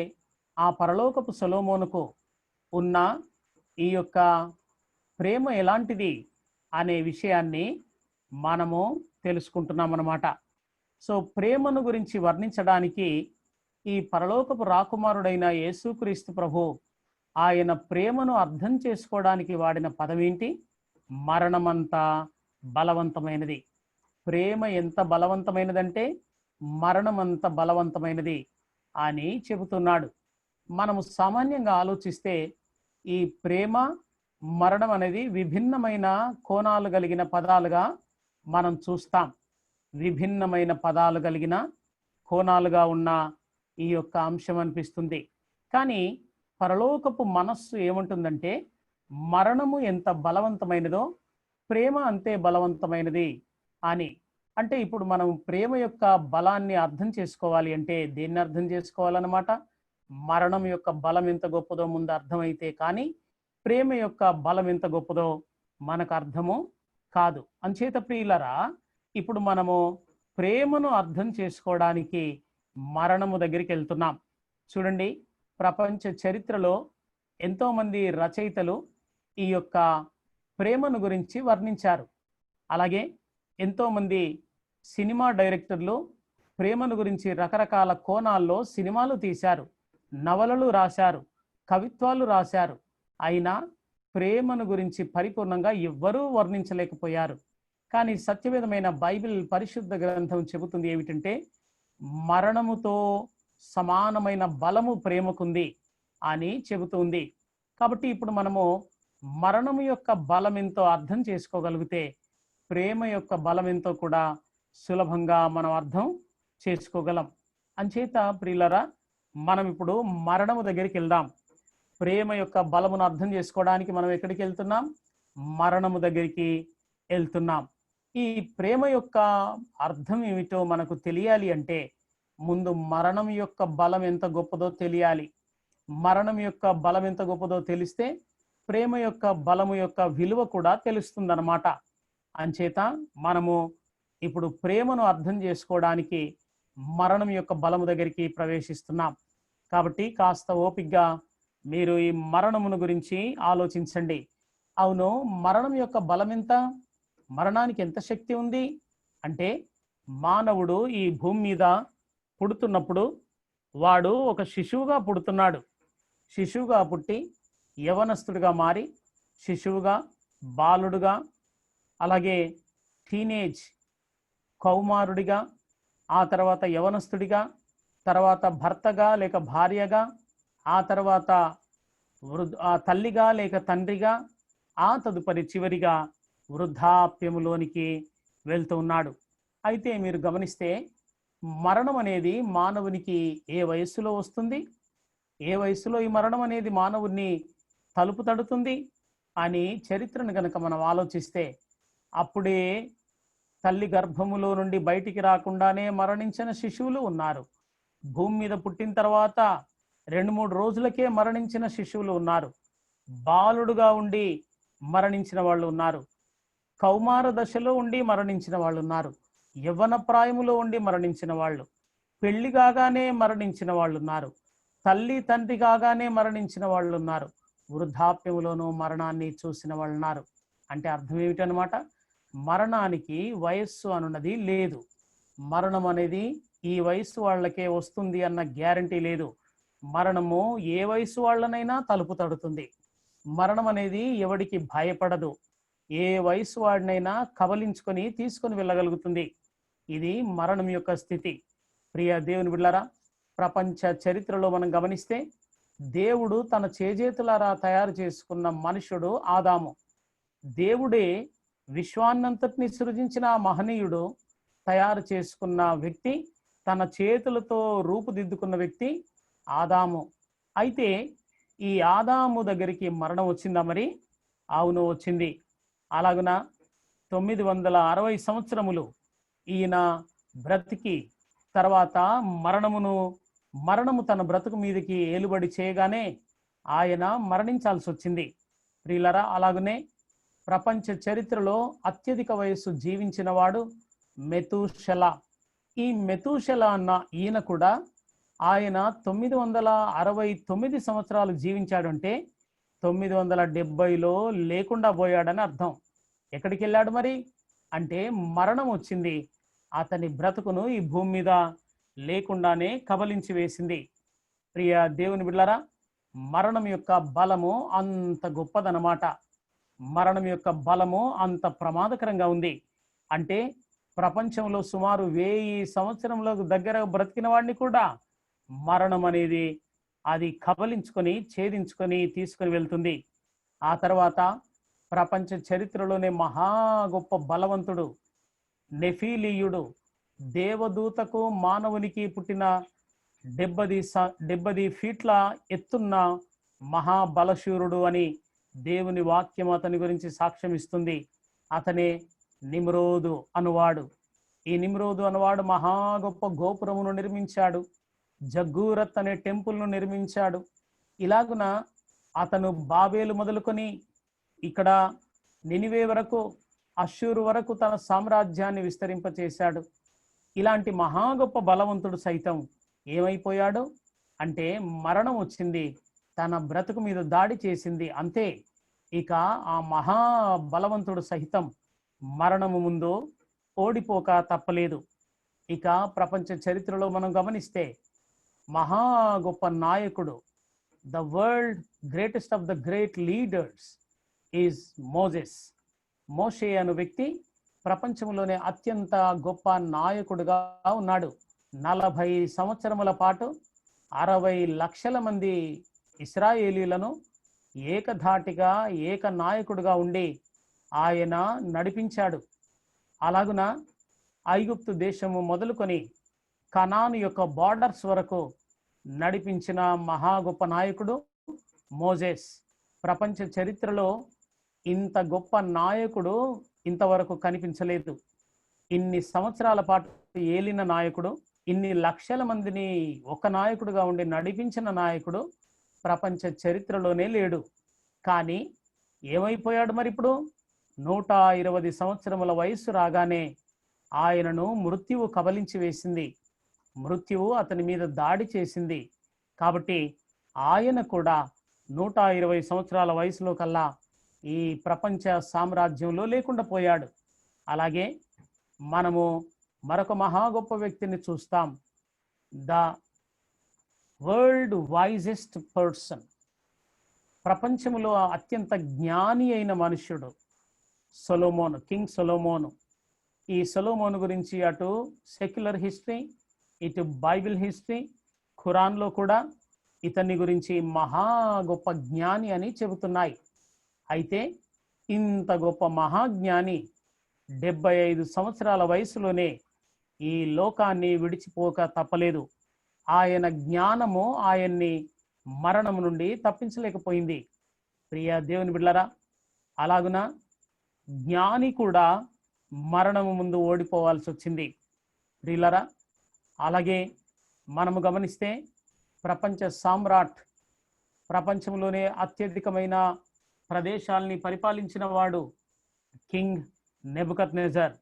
[SPEAKER 1] ఆ పరలోకపు సొలొమోనుకు ఉన్న ఈ యొక్క ప్రేమ ఎలాంటిది అనే విషయాన్ని మనము తెలుసుకుంటున్నాం అన్నమాట. సో ప్రేమను గురించి వర్ణించడానికి ఈ పరలోకపు రాకుమారుడైన యేసుక్రీస్తు ప్రభు ఆయన ప్రేమను అర్థం చేసుకోవడానికి వాడిన పదం ఏంటి? మరణమంత బలవంతమైనది. ప్రేమ ఎంత బలవంతమైనదంటే మరణమంత బలవంతమైనది అని చెబుతున్నాడు. మనము సామాన్యంగా ఆలోచిస్తే ఈ ప్రేమ, మరణం అనేది విభిన్నమైన కోణాలు కలిగిన పదాలుగా మనం చూస్తాం. విభిన్నమైన పదాలు కలిగిన కోణాలుగా ఉన్న ఈ యొక్క అంశం అనిపిస్తుంది. కానీ పరలోకపు మనస్సు ఏమంటుందంటే మరణము ఎంత బలవంతమైనదో ప్రేమ అంతే బలవంతమైనది అని. అంటే ఇప్పుడు మనం ప్రేమ యొక్క బలాన్ని అర్థం చేసుకోవాలి అంటే దేన్ని అర్థం చేసుకోవాలన్నమాట? మరణం యొక్క బలం ఎంత గొప్పదో ముందు అర్థమైతే కానీ ప్రేమ యొక్క బలం ఎంత గొప్పదో మనకు అర్థము కాదు. అంచేత ప్రియులరా, ఇప్పుడు మనము ప్రేమను అర్థం చేసుకోవడానికి మరణము దగ్గరికి వెళ్తున్నాం. చూడండి, ప్రపంచ చరిత్రలో ఎంతోమంది రచయితలు ఈ యొక్క ప్రేమను గురించి వర్ణించారు. అలాగే ఎంతోమంది సినిమా డైరెక్టర్లు ప్రేమను గురించి రకరకాల కోణాల్లో సినిమాలు తీశారు, నవలలు రాశారు, కవిత్వాలు రాశారు. అయినా ప్రేమను గురించి పరిపూర్ణంగా ఎవ్వరూ వర్ణించలేకపోయారు. కానీ సత్యవేదమైన బైబిల్ పరిశుద్ధ గ్రంథం చెబుతుంది ఏమిటంటే మరణముతో సమానమైన బలము ప్రేమకుంది. అని చెబుతుంది. కాబట్టి ఇప్పుడు మనము మరణం యొక్క బలం ఎంతో అర్థం చేసుకోగలిగితే ప్రేమ యొక్క బలం ఎంతో కూడా సులభంగా మనం అర్థం చేసుకోగలం. అంచేత ప్రియులరా, మనం ఇప్పుడు మరణము దగ్గరికి వెళ్దాం. ప్రేమ యొక్క బలమును అర్థం చేసుకోవడానికి మనం ఎక్కడికి వెళ్తున్నాం? మరణము దగ్గరికి వెళ్తున్నాం. ఈ ప్రేమ యొక్క అర్థం ఏమిటో మనకు తెలియాలి అంటే ముందు మరణం యొక్క బలం ఎంత గొప్పదో తెలియాలి. మరణం యొక్క బలం ఎంత గొప్పదో తెలిస్తే ప్రేమ యొక్క బలము యొక్క విలువ కూడా తెలుస్తుందన్నమాట. అంచేత మనము ఇప్పుడు ప్రేమను అర్థం చేసుకోవడానికి మరణం యొక్క బలము దగ్గరికి ప్రవేశిస్తున్నాం. కాబట్టి కాస్త ఓపికగా మీరు ఈ మరణమును గురించి ఆలోచించండి. అవును, మరణం యొక్క బలం ఎంత? మరణానికి ఎంత శక్తి ఉంది అంటే, మానవుడు ఈ భూమి మీద పుడుతున్నప్పుడు వాడు ఒక శిశువుగా పుడుతున్నాడు. శిశువుగా పుట్టి యవనస్తుడిగా మారి శిశువుగా, బాలుడుగా, అలాగే టీనేజ్ కౌమారుడిగా, ఆ తర్వాత యవనస్తుడిగా, తర్వాత భర్తగా లేక భార్యగా, ఆ తర్వాత తల్లిగా లేక తండ్రిగా, ఆ తదుపరి చివరిగా వృద్ధాప్యములోనికి వెళ్తూ ఉన్నాడు. అయితే మీరు గమనిస్తే మరణం అనేది మానవునికి ఏ వయస్సులో వస్తుంది? ఏ వయస్సులో ఈ మరణం అనేది మానవుని తలుపు తడుతుంది అని చరిత్రను గనక మనం ఆలోచిస్తే, అప్పుడే తల్లి గర్భములో నుండి బయటికి రాకుండానే మరణించిన శిశువులు ఉన్నారు. భూమి మీద పుట్టిన తర్వాత 2-3 రోజులకే మరణించిన శిశువులు ఉన్నారు. బాలుడుగా ఉండి మరణించిన వాళ్ళు ఉన్నారు. కౌమార దశలో ఉండి మరణించిన వాళ్ళు ఉన్నారు. యవ్వన ప్రాయములో ఉండి మరణించిన వాళ్ళు, పెళ్లి కాగానే మరణించిన వాళ్ళు ఉన్నారు. తల్లి తండ్రి కాగానే మరణించిన వాళ్ళు ఉన్నారు. వృద్ధాప్యములోనూ మరణాన్ని చూసిన వాళ్ళు ఉన్నారు. అంటే అర్థం ఏమిటనమాట? మరణానికి వయస్సు అనున్నది లేదు. మరణం అనేది ఈ వయస్సు వాళ్ళకే వస్తుంది అన్న గ్యారంటీ లేదు. మరణము ఏ వయసు వాళ్ళనైనా తలుపు తడుతుంది. మరణం అనేది ఎవడికి భయపడదు. ఏ వయసు వాడినైనా కబలించుకొని తీసుకొని వెళ్ళగలుగుతుంది. ఇది మరణం యొక్క స్థితి. ప్రియ దేవుని బిడ్డలారా, ప్రపంచ చరిత్రలో మనం గమనిస్తే దేవుడు తన చేజేతులారా తయారు చేసుకున్న మనుషుడు ఆదాము. దేవుడే విశ్వాన్నంతటిని సృజించిన మహనీయుడు తయారు చేసుకున్న వ్యక్తి, తన చేతులతో రూపుదిద్దుకున్న వ్యక్తి ఆదాము. అయితే ఈ ఆదాము దగ్గరికి మరణం వచ్చిందా మరి? అవును, వచ్చింది. అలాగున 960 సంవత్సరములు ఈయన బ్రతికి తర్వాత మరణము తన బ్రతుకు మీదకి ఏలుబడి చేయగానే ఆయన మరణించాల్సి వచ్చింది. ప్రియులరా, అలాగనే ప్రపంచ చరిత్రలో అత్యధిక వయస్సు జీవించిన వాడు మెతూషెల. ఈ మెతూషెల అన్న ఈయన కూడా ఆయన 969 సంవత్సరాలు జీవించాడంటే 970లో లేకుండా పోయాడని అర్థం. ఎక్కడికి వెళ్ళాడు మరి అంటే మరణం వచ్చింది, అతని బ్రతుకును ఈ భూమి మీద లేకుండానే కబలించి వేసింది. ప్రియ దేవుని బిడ్డలారా, మరణం యొక్క బలము అంత గొప్పదనమాట. మరణం యొక్క బలము అంత ప్రమాదకరంగా ఉంది. అంటే ప్రపంచంలో సుమారు 1000 సంవత్సరంలో దగ్గర బ్రతికిన వాడిని కూడా మరణం అనేది అది కబలించుకొని ఛేదించుకొని తీసుకొని వెళ్తుంది. ఆ తర్వాత ప్రపంచ చరిత్రలోనే మహా గొప్ప బలవంతుడు నెఫీలీయుడు, దేవదూతకు మానవునికి పుట్టిన 70 ఫీట్ల ఎత్తున్న మహాబలశూరుడు అని దేవుని వాక్యం అతని గురించి సాక్ష్యం ఇస్తుంది. అతనే నిమ్రోదు అనువాడు. ఈ నిమ్రోదు అనువాడు మహా గొప్ప గోపురమును నిర్మించాడు. జగ్గూరత్ అనే టెంపుల్ను నిర్మించాడు. ఇలాగున అతను బాబేలు మొదలుకొని ఇక్కడ నినివే వరకు, అష్షూరు వరకు తన సామ్రాజ్యాన్ని విస్తరింపచేశాడు. ఇలాంటి మహా గొప్ప బలవంతుడు సైతం ఏమైపోయాడు అంటే మరణం వచ్చింది, తన బ్రతుకు మీద దాడి చేసింది. అంతే, ఇక ఆ మహా బలవంతుడు సహితం మరణము ముందు ఓడిపోక తప్పలేదు. ఇక ప్రపంచ చరిత్రలో మనం గమనిస్తే మహా గొప్ప నాయకుడు, the world greatest of the great leaders is Moses. Moshe అను వ్యక్తి ప్రపంచంలోనే అత్యంత గొప్ప నాయకుడుగా ఉన్నాడు. 40 సంవత్సరముల పాటు 60 లక్షల మంది ఇశ్రాయేలీలను ఏకధాటిగా ఏక నాయకుడుగా ఉండి ఆయన నడిపించాడు. అలాగున ఐగుప్తు దేశము మొదలుకొని కనాను యొక్క బార్డర్స్ వరకు నడిపించిన మహా గొప్ప నాయకుడు మోజెస్. ప్రపంచ చరిత్రలో ఇంత గొప్ప నాయకుడు ఇంతవరకు కనిపించలేదు. ఇన్ని సంవత్సరాల పాటు ఏలిన నాయకుడు, ఇన్ని లక్షల మందిని ఒక నాయకుడుగా ఉండి నడిపించిన నాయకుడు ప్రపంచ చరిత్రలోనే లేడు. కానీ ఏమైపోయాడు మరి ఇప్పుడు? 120 సంవత్సరముల వయస్సు రాగానే ఆయనను మృత్యువు కబలించి వేసింది. మృత్యువు అతని మీద దాడి చేసింది. కాబట్టి ఆయన కూడా 120 సంవత్సరాల వయసులో కల్లా ఈ ప్రపంచ సామ్రాజ్యంలో లేకుండా పోయాడు. అలాగే మనము మరొక మహా గొప్ప వ్యక్తిని చూస్తాం. ద వరల్డ్ వైజెస్ట్ పర్సన్, ప్రపంచంలో అత్యంత జ్ఞాని అయిన మనుష్యుడు సొలొమోను, కింగ్ సొలొమోను. ఈ సొలొమోను గురించి అటు సెక్యులర్ హిస్టరీ, ఇటు బైబిల్ హిస్టరీ, ఖురాన్లో కూడా ఇతన్ని గురించి మహా గొప్ప జ్ఞాని అని చెబుతున్నాయి. అయితే ఇంత గొప్ప మహాజ్ఞాని 75 సంవత్సరాల వయసులోనే ఈ లోకాన్ని విడిచిపోక తప్పలేదు. ఆయన జ్ఞానము ఆయన్ని మరణం నుండి తప్పించలేకపోయింది. ప్రియ దేవుని బిడ్డలారా, అలాగున జ్ఞాని కూడా మరణము ముందు ఓడిపోవాల్సి వచ్చింది. ప్రియులారా, అలాగే మనము గమనిస్తే ప్రపంచ సామ్రాట్, ప్రపంచంలోనే అత్యధికమైన ప్రదేశాల్ని పరిపాలించిన వాడు కింగ్ నెబుకద్నెజర్.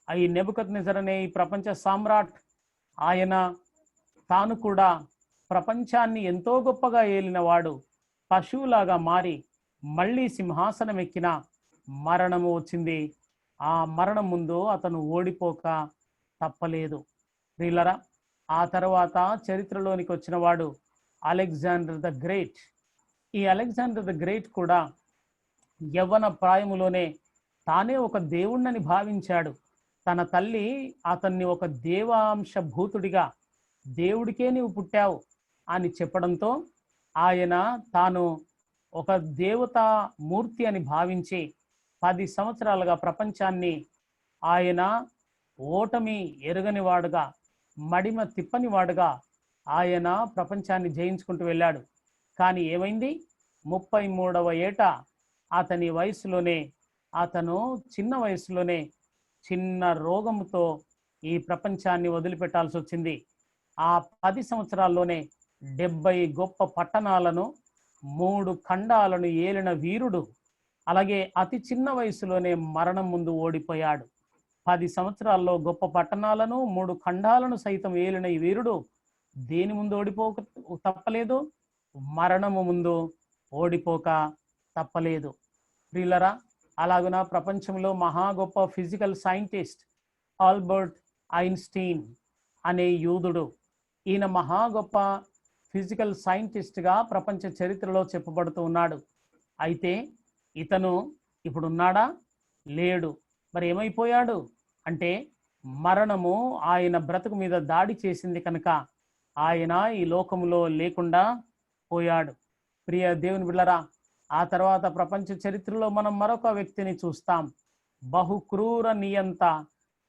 [SPEAKER 1] ఈ నెబుకద్నెజర్ అనే ఈ ప్రపంచ సామ్రాట్, ఆయన తాను కూడా ప్రపంచాన్ని ఎంతో గొప్పగా ఏలినవాడు. పశువులాగా మారి మళ్ళీ సింహాసనం ఎక్కిన మరణము వచ్చింది. ఆ మరణం ముందు అతను ఓడిపోక తప్పలేదు. ప్రియులరా, ఆ తర్వాత చరిత్రలోనికి వచ్చిన వాడు అలెగ్జాండర్ ద గ్రేట్. ఈ అలెగ్జాండర్ ద గ్రేట్ కూడా యవ్వన ప్రాయములోనే తానే ఒక దేవుణ్ణని భావించాడు. తన తల్లి అతన్ని ఒక దేవాంశ భూతుడిగా, దేవుడికే నీవు పుట్టావు అని చెప్పడంతో ఆయన తాను ఒక దేవతా మూర్తి అని భావించి 10 సంవత్సరాలుగా ప్రపంచాన్ని ఆయన ఓటమి ఎరుగనివాడుగా, మడిమ తిప్పనివాడుగా ఆయన ప్రపంచాన్ని జయించుకుంటూ వెళ్ళాడు. కానీ ఏమైంది? 33వ ఏట అతని వయసులోనే, అతను చిన్న వయసులోనే చిన్న రోగముతో ఈ ప్రపంచాన్ని వదిలిపెట్టాల్సి వచ్చింది. ఆ 10 సంవత్సరాల్లోనే 70 గొప్ప పట్టణాలను, 3 ఖండాలను ఏలిన వీరుడు. అలాగే అతి చిన్న వయసులోనే మరణం ముందు ఓడిపోయాడు. 10 సంవత్సరాల్లో గొప్ప పట్టణాలను, 3 ఖండాలను సైతం ఏలిన ఈ వీరుడు దేని ముందు ఓడిపోక తప్పలేదు? మరణము ముందు ఓడిపోక తప్పలేదు. ప్రియులరా, అలాగున ప్రపంచంలో మహా గొప్ప ఫిజికల్ సైంటిస్ట్ ఆల్బర్ట్ ఐన్స్టీన్ అనే యూదుడు. ఈయన మహా గొప్ప ఫిజికల్ సైంటిస్ట్గా ప్రపంచ చరిత్రలో చెప్పబడుతూ ఉన్నాడు. అయితే ఇతను ఇప్పుడు ఉన్నాడా? లేడు. మరి ఏమైపోయాడు అంటే, మరణము ఆయన బ్రతుకు మీద దాడి చేసింది కనుక ఆయన ఈ లోకములో లేకుండా పోయాడు. ప్రియ దేవుని బిడ్డలారా, ఆ తర్వాత ప్రపంచ చరిత్రలో మనం మరొక వ్యక్తిని చూస్తాం. బహు క్రూర నియంత.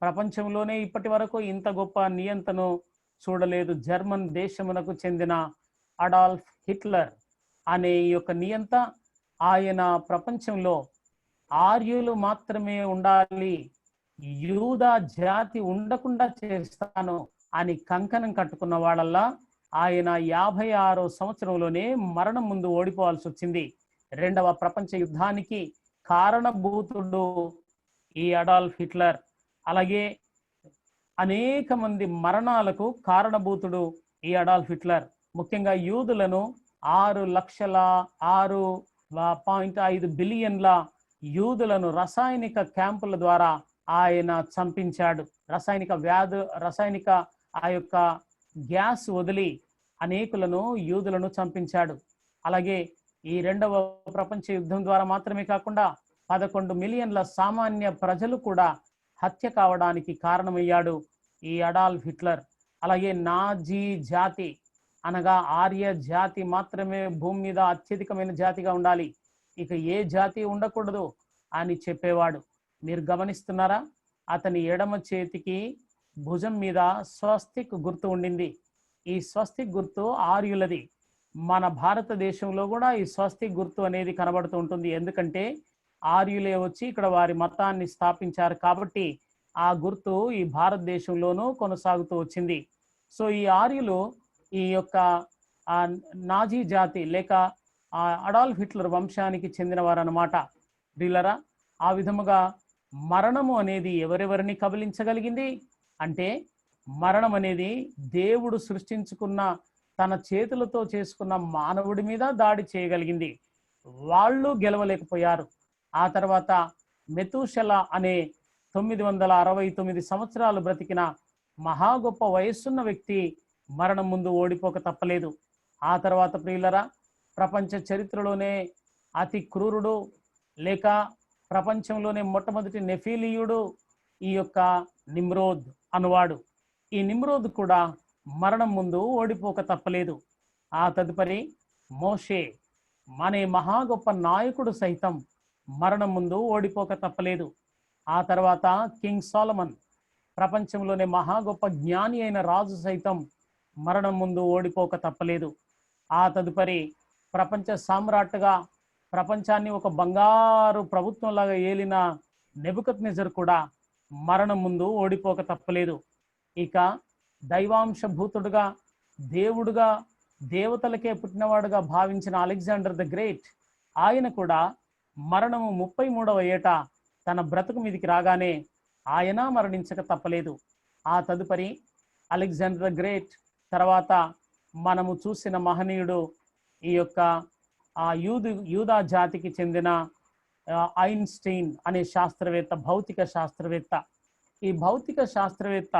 [SPEAKER 1] ప్రపంచంలోనే ఇప్పటి వరకు ఇంత గొప్ప నియంతను చూడలేదు. జర్మన్ దేశమునకు చెందిన అడాల్ఫ్ హిట్లర్ అనే ఈ యొక్క నియంత, ఆయన ప్రపంచంలో ఆర్యులు మాత్రమే ఉండాలి, యూదా జాతి ఉండకుండా చేస్తాను అని కంకణం కట్టుకున్న వాళ్ళల్లా ఆయన 56వ సంవత్సరంలోనే మరణం ముందు ఓడిపోవాల్సి వచ్చింది. 2వ ప్రపంచ యుద్ధానికి కారణభూతుడు ఈ అడాల్ఫ్ హిట్లర్. అలాగే అనేక మంది మరణాలకు కారణభూతుడు ఈ అడాల్ఫ్ హిట్లర్. ముఖ్యంగా యూదులను 6,06.5 బిలియన్ల యూదులను రసాయనిక క్యాంపుల ద్వారా ఆయన చంపించాడు. రసాయనిక ఆ యొక్క గ్యాస్ వదిలి అనేకులను యూదులను చంపించాడు. అలాగే ఈ 2వ ప్రపంచ యుద్ధం ద్వారా మాత్రమే కాకుండా 11 మిలియన్ల సామాన్య ప్రజలు కూడా హత్య కావడానికి కారణమయ్యాడు ఈ అడాల్ఫ్ హిట్లర్. అలాగే నాజీ జాతి అనగా ఆర్య జాతి మాత్రమే భూమి మీద అత్యధికమైన జాతిగా ఉండాలి, ఇక ఏ జాతి ఉండకూడదు అని చెప్పేవాడు. మీరు గమనిస్తున్నారా? అతని ఎడమ చేతికి భుజం మీద స్వస్తిక్ గుర్తు ఉండింది. ఈ స్వస్తిక్ గుర్తు ఆర్యులది. మన భారతదేశంలో కూడా ఈ స్వస్తిక్ గుర్తు అనేది కనబడుతూ ఉంటుంది. ఎందుకంటే ఆర్యులే వచ్చి ఇక్కడ వారి మతాన్ని స్థాపించారు కాబట్టి ఆ గుర్తు ఈ భారతదేశంలోనూ కొనసాగుతూ వచ్చింది. సో ఈ ఆర్యులు ఈ యొక్క నాజీ జాతి లేక అడాల్ఫ్ హిట్లర్ వంశానికి చెందినవారు అన్నమాట. డీలరా, ఆ విధముగా మరణము అనేది ఎవరెవరిని కబలించగలిగింది అంటే, మరణం అనేది దేవుడు సృష్టించుకున్న తన చేతులతో చేసుకున్న మానవుడి మీద దాడి చేయగలిగింది. వాళ్ళు గెలవలేకపోయారు. ఆ తర్వాత మెతూషల అనే 969 సంవత్సరాలు బ్రతికిన మహా గొప్ప వయస్సున్న వ్యక్తి మరణం ముందు ఓడిపోక తప్పలేదు. ఆ తర్వాత ప్రియులరా, ప్రపంచ చరిత్రలోనే అతి క్రూరుడు లేక ప్రపంచంలోనే మొట్టమొదటి నెఫీలియుడు ఈ యొక్క నిమ్రోద్ అనువాడు. ఈ నిమ్రోద్ కూడా మరణం ముందు ఓడిపోక తప్పలేదు. ఆ తదుపరి మోషే అనే మహా గొప్ప నాయకుడు సైతం మరణం ముందు ఓడిపోక తప్పలేదు. ఆ తర్వాత కింగ్ సోలమన్, ప్రపంచంలోనే మహా గొప్ప జ్ఞాని అయిన రాజు సైతం మరణం ముందు ఓడిపోక తప్పలేదు. ఆ తదుపరి ప్రపంచ సామ్రాట్గా ప్రపంచాన్ని ఒక బంగారు ప్రభుత్వంలాగా ఏలిన నెబుకద్నెజర్ కూడా మరణం ముందు ఓడిపోక తప్పలేదు. ఇక దైవాంశభూతుడుగా, దేవుడుగా, దేవతలకే పుట్టినవాడుగా భావించిన అలెగ్జాండర్ ద గ్రేట్, ఆయన కూడా మరణము 33వ ఏట తన బ్రతుకు మీదికి రాగానే ఆయన మరణించక తప్పలేదు. ఆ తదుపరి అలెగ్జాండర్ ద గ్రేట్ తర్వాత మనము చూసిన మహనీయుడు ఈ యొక్క యూదా జాతికి చెందిన ఐన్స్టీన్ అనే శాస్త్రవేత్త, భౌతిక శాస్త్రవేత్త. ఈ భౌతిక శాస్త్రవేత్త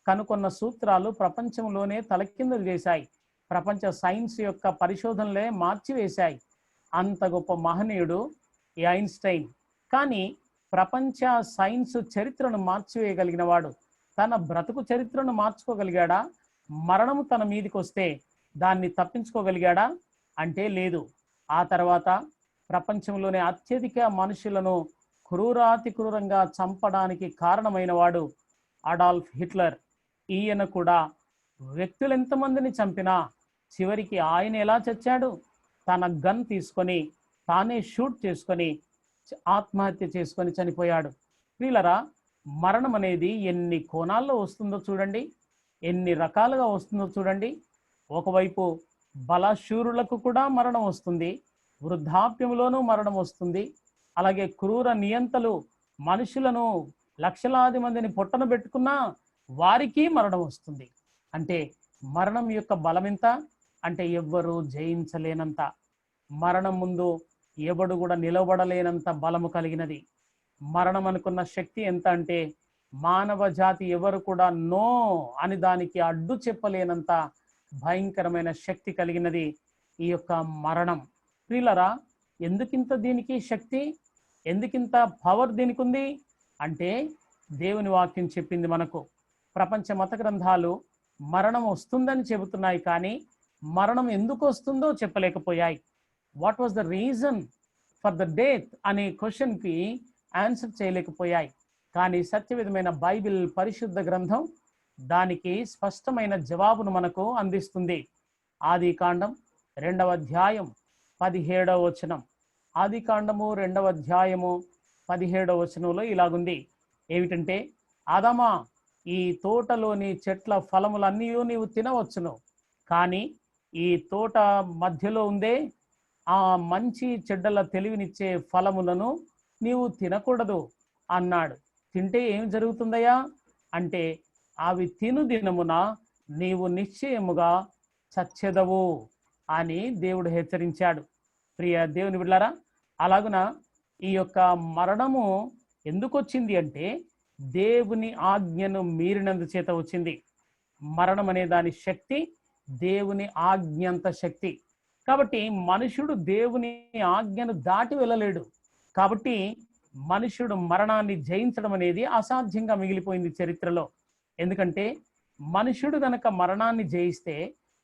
[SPEAKER 1] కనుకొన్న సూత్రాలు ప్రపంచంలోనే తలకిందులు చేశాయి. ప్రపంచ సైన్స్ యొక్క పరిశోధనలే మార్చివేశాయి. అంత గొప్ప మహనీయుడు ఈ ఐన్స్టైన్. కానీ ప్రపంచ సైన్స్ చరిత్రను మార్చివేయగలిగిన వాడు తన బ్రతుకు చరిత్రను మార్చుకోగలిగాడా? మరణము తన మీదికి వస్తే దాన్ని తప్పించుకోగలిగాడా అంటే లేదు. ఆ తర్వాత ప్రపంచంలోనే అత్యధిక మనుషులను క్రూరాతి క్రూరంగా చంపడానికి కారణమైన వాడు అడాల్ఫ్ హిట్లర్. ఈయన కూడా వ్యక్తులు ఎంతమందిని చంపినా చివరికి ఆయన ఎలా చచ్చాడు? తన గన్ తీసుకొని తానే షూట్ చేసుకొని ఆత్మహత్య చేసుకొని చనిపోయాడు. వీళ్ళరా, మరణం అనేది ఎన్ని కోణాల్లో వస్తుందో చూడండి, ఎన్ని రకాలుగా వస్తుందో చూడండి. ఒకవైపు బలశూరులకు కూడా మరణం వస్తుంది, వృద్ధాప్యంలోనూ మరణం వస్తుంది. అలాగే క్రూర నియంతలు మనుషులను లక్షలాది మందిని పొట్టన పెట్టుకున్నా వారికి మరణం వస్తుంది. అంటే మరణం యొక్క బలం ఎంత అంటే ఎవ్వరూ జయించలేనంత, మరణం ముందు ఎవడు కూడా నిలబడలేనంత బలము కలిగినది. మరణం అనుకున్న శక్తి ఎంత అంటే మానవ జాతి ఎవరు కూడా నో అని దానికి అడ్డు చెప్పలేనంత భయంకరమైన శక్తి కలిగినది ఈ యొక్క మరణం. ప్రియులరా, ఎందుకింత దీనికి శక్తి, ఎందుకింత పవర్ దీనికి ఉంది అంటే దేవుని వాక్యం చెప్పింది మనకు. ప్రపంచ మత గ్రంథాలు మరణం వస్తుందని చెబుతున్నాయి, కానీ మరణం ఎందుకు వస్తుందో చెప్పలేకపోయాయి. What was the reason for the death అనే క్వశ్చన్కి ఆన్సర్ చేయలేకపోయాయి. కానీ సత్యవిధమైన బైబిల్ పరిశుద్ధ గ్రంథం దానికి స్పష్టమైన జవాబును మనకు అందిస్తుంది. ఆది కాండం 2వ అధ్యాయం 17వ వచనం. ఆది కాండము 2వ అధ్యాయము 17వ వచనంలో ఇలాగుంది. ఏమిటంటే, ఆదామా, ఈ తోటలోని చెట్ల ఫలములన్నీ నీవు తినవచ్చును, కానీ ఈ తోట మధ్యలో ఉందే ఆ మంచి చెడ్డల తెలివినిచ్చే ఫలములను నీవు తినకూడదు అన్నాడు. తింటే ఏం జరుగుతుందయ్యా అంటే, అవి తిను దినమున నీవు నిశ్చయముగా చచ్చెదవు అని దేవుడు హెచ్చరించాడు. ప్రియ దేవుని బిడ్డలారా, అలాగున ఈ యొక్క మరణము ఎందుకు వచ్చింది అంటే దేవుని ఆజ్ఞను మీరినందు చేత వచ్చింది. మరణం అనే దాని శక్తి దేవుని ఆజ్ఞంత శక్తి. కాబట్టి మనుషుడు దేవుని ఆజ్ఞను దాటి వెళ్ళలేడు. కాబట్టి మనుషుడు మరణాన్ని జయించడం అనేది అసాధ్యంగా మిగిలిపోయింది చరిత్రలో. ఎందుకంటే మనుషుడు గనక మరణాన్ని జయిస్తే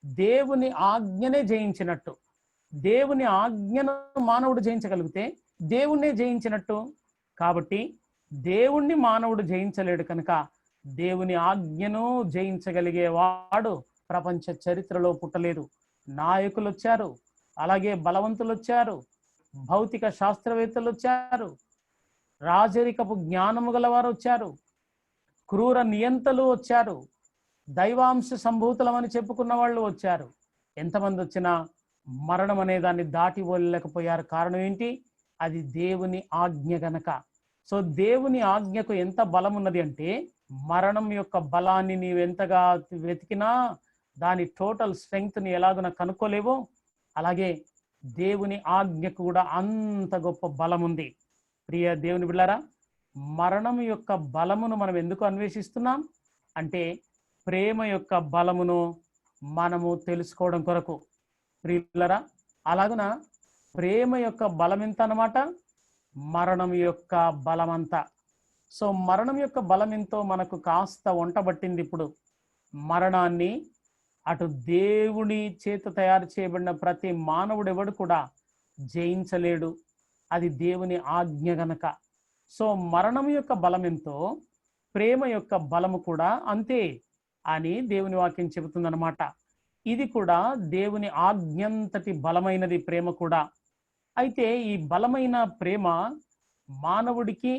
[SPEAKER 1] దేవుని ఆజ్ఞనే జయించినట్టు. దేవుని ఆజ్ఞను మానవుడు జయించగలిగితే దేవుణ్ణే జయించినట్టు. కాబట్టి దేవుణ్ణి మానవుడు జయించలేడు కనుక దేవుని ఆజ్ఞను జయించగలిగేవాడు ప్రపంచ చరిత్రలో పుట్టలేదు. నాయకులు వచ్చారు, అలాగే బలవంతులు వచ్చారు, భౌతిక శాస్త్రవేత్తలు వచ్చారు, రాజరికపు జ్ఞానము గలవారు వచ్చారు, క్రూర నియంతలు వచ్చారు, దైవాంశ సంభూతులమని చెప్పుకున్న వాళ్ళు వచ్చారు. ఎంతమంది వచ్చినా మరణం అనే దాన్ని దాటి వెళ్ళలేకపోయారు. కారణం ఏంటి? అది దేవుని ఆజ్ఞ గనక. సో దేవుని ఆజ్ఞకు ఎంత బలం ఉన్నది అంటే, మరణం యొక్క బలాన్ని నీవెంతగా వెతికినా దాని టోటల్ స్ట్రెంగ్త్ని ఎలాగున కనుక్కోలేవో, అలాగే దేవుని ఆజ్ఞకు కూడా అంత గొప్ప బలం ఉంది. ప్రియ దేవుని బిడ్డలారా, మరణం యొక్క బలమును మనం ఎందుకు అన్వేషిస్తున్నాం అంటే, ప్రేమ యొక్క బలమును మనము తెలుసుకోవడం కొరకు. ప్రియులరా, అలాగున ప్రేమ యొక్క బలం ఎంత అన్నమాట? మరణం యొక్క బలమంతా. సో మరణం యొక్క బలం ఎంతో మనకు కాస్త వంటబట్టింది. ఇప్పుడు మరణాన్ని అటు దేవుడి చేత తయారు చేయబడిన ప్రతి మానవుడు ఎవడు కూడా జయించలేడు. అది దేవుని ఆజ్ఞ గనక. సో మరణం యొక్క బలం ఎంతో ప్రేమ యొక్క బలము కూడా అంతే అని దేవుని వాక్యం చెబుతుందన్నమాట. ఇది కూడా దేవుని ఆజ్ఞంతటి బలమైనది ప్రేమ కూడా. అయితే ఈ బలమైన ప్రేమ మానవుడికి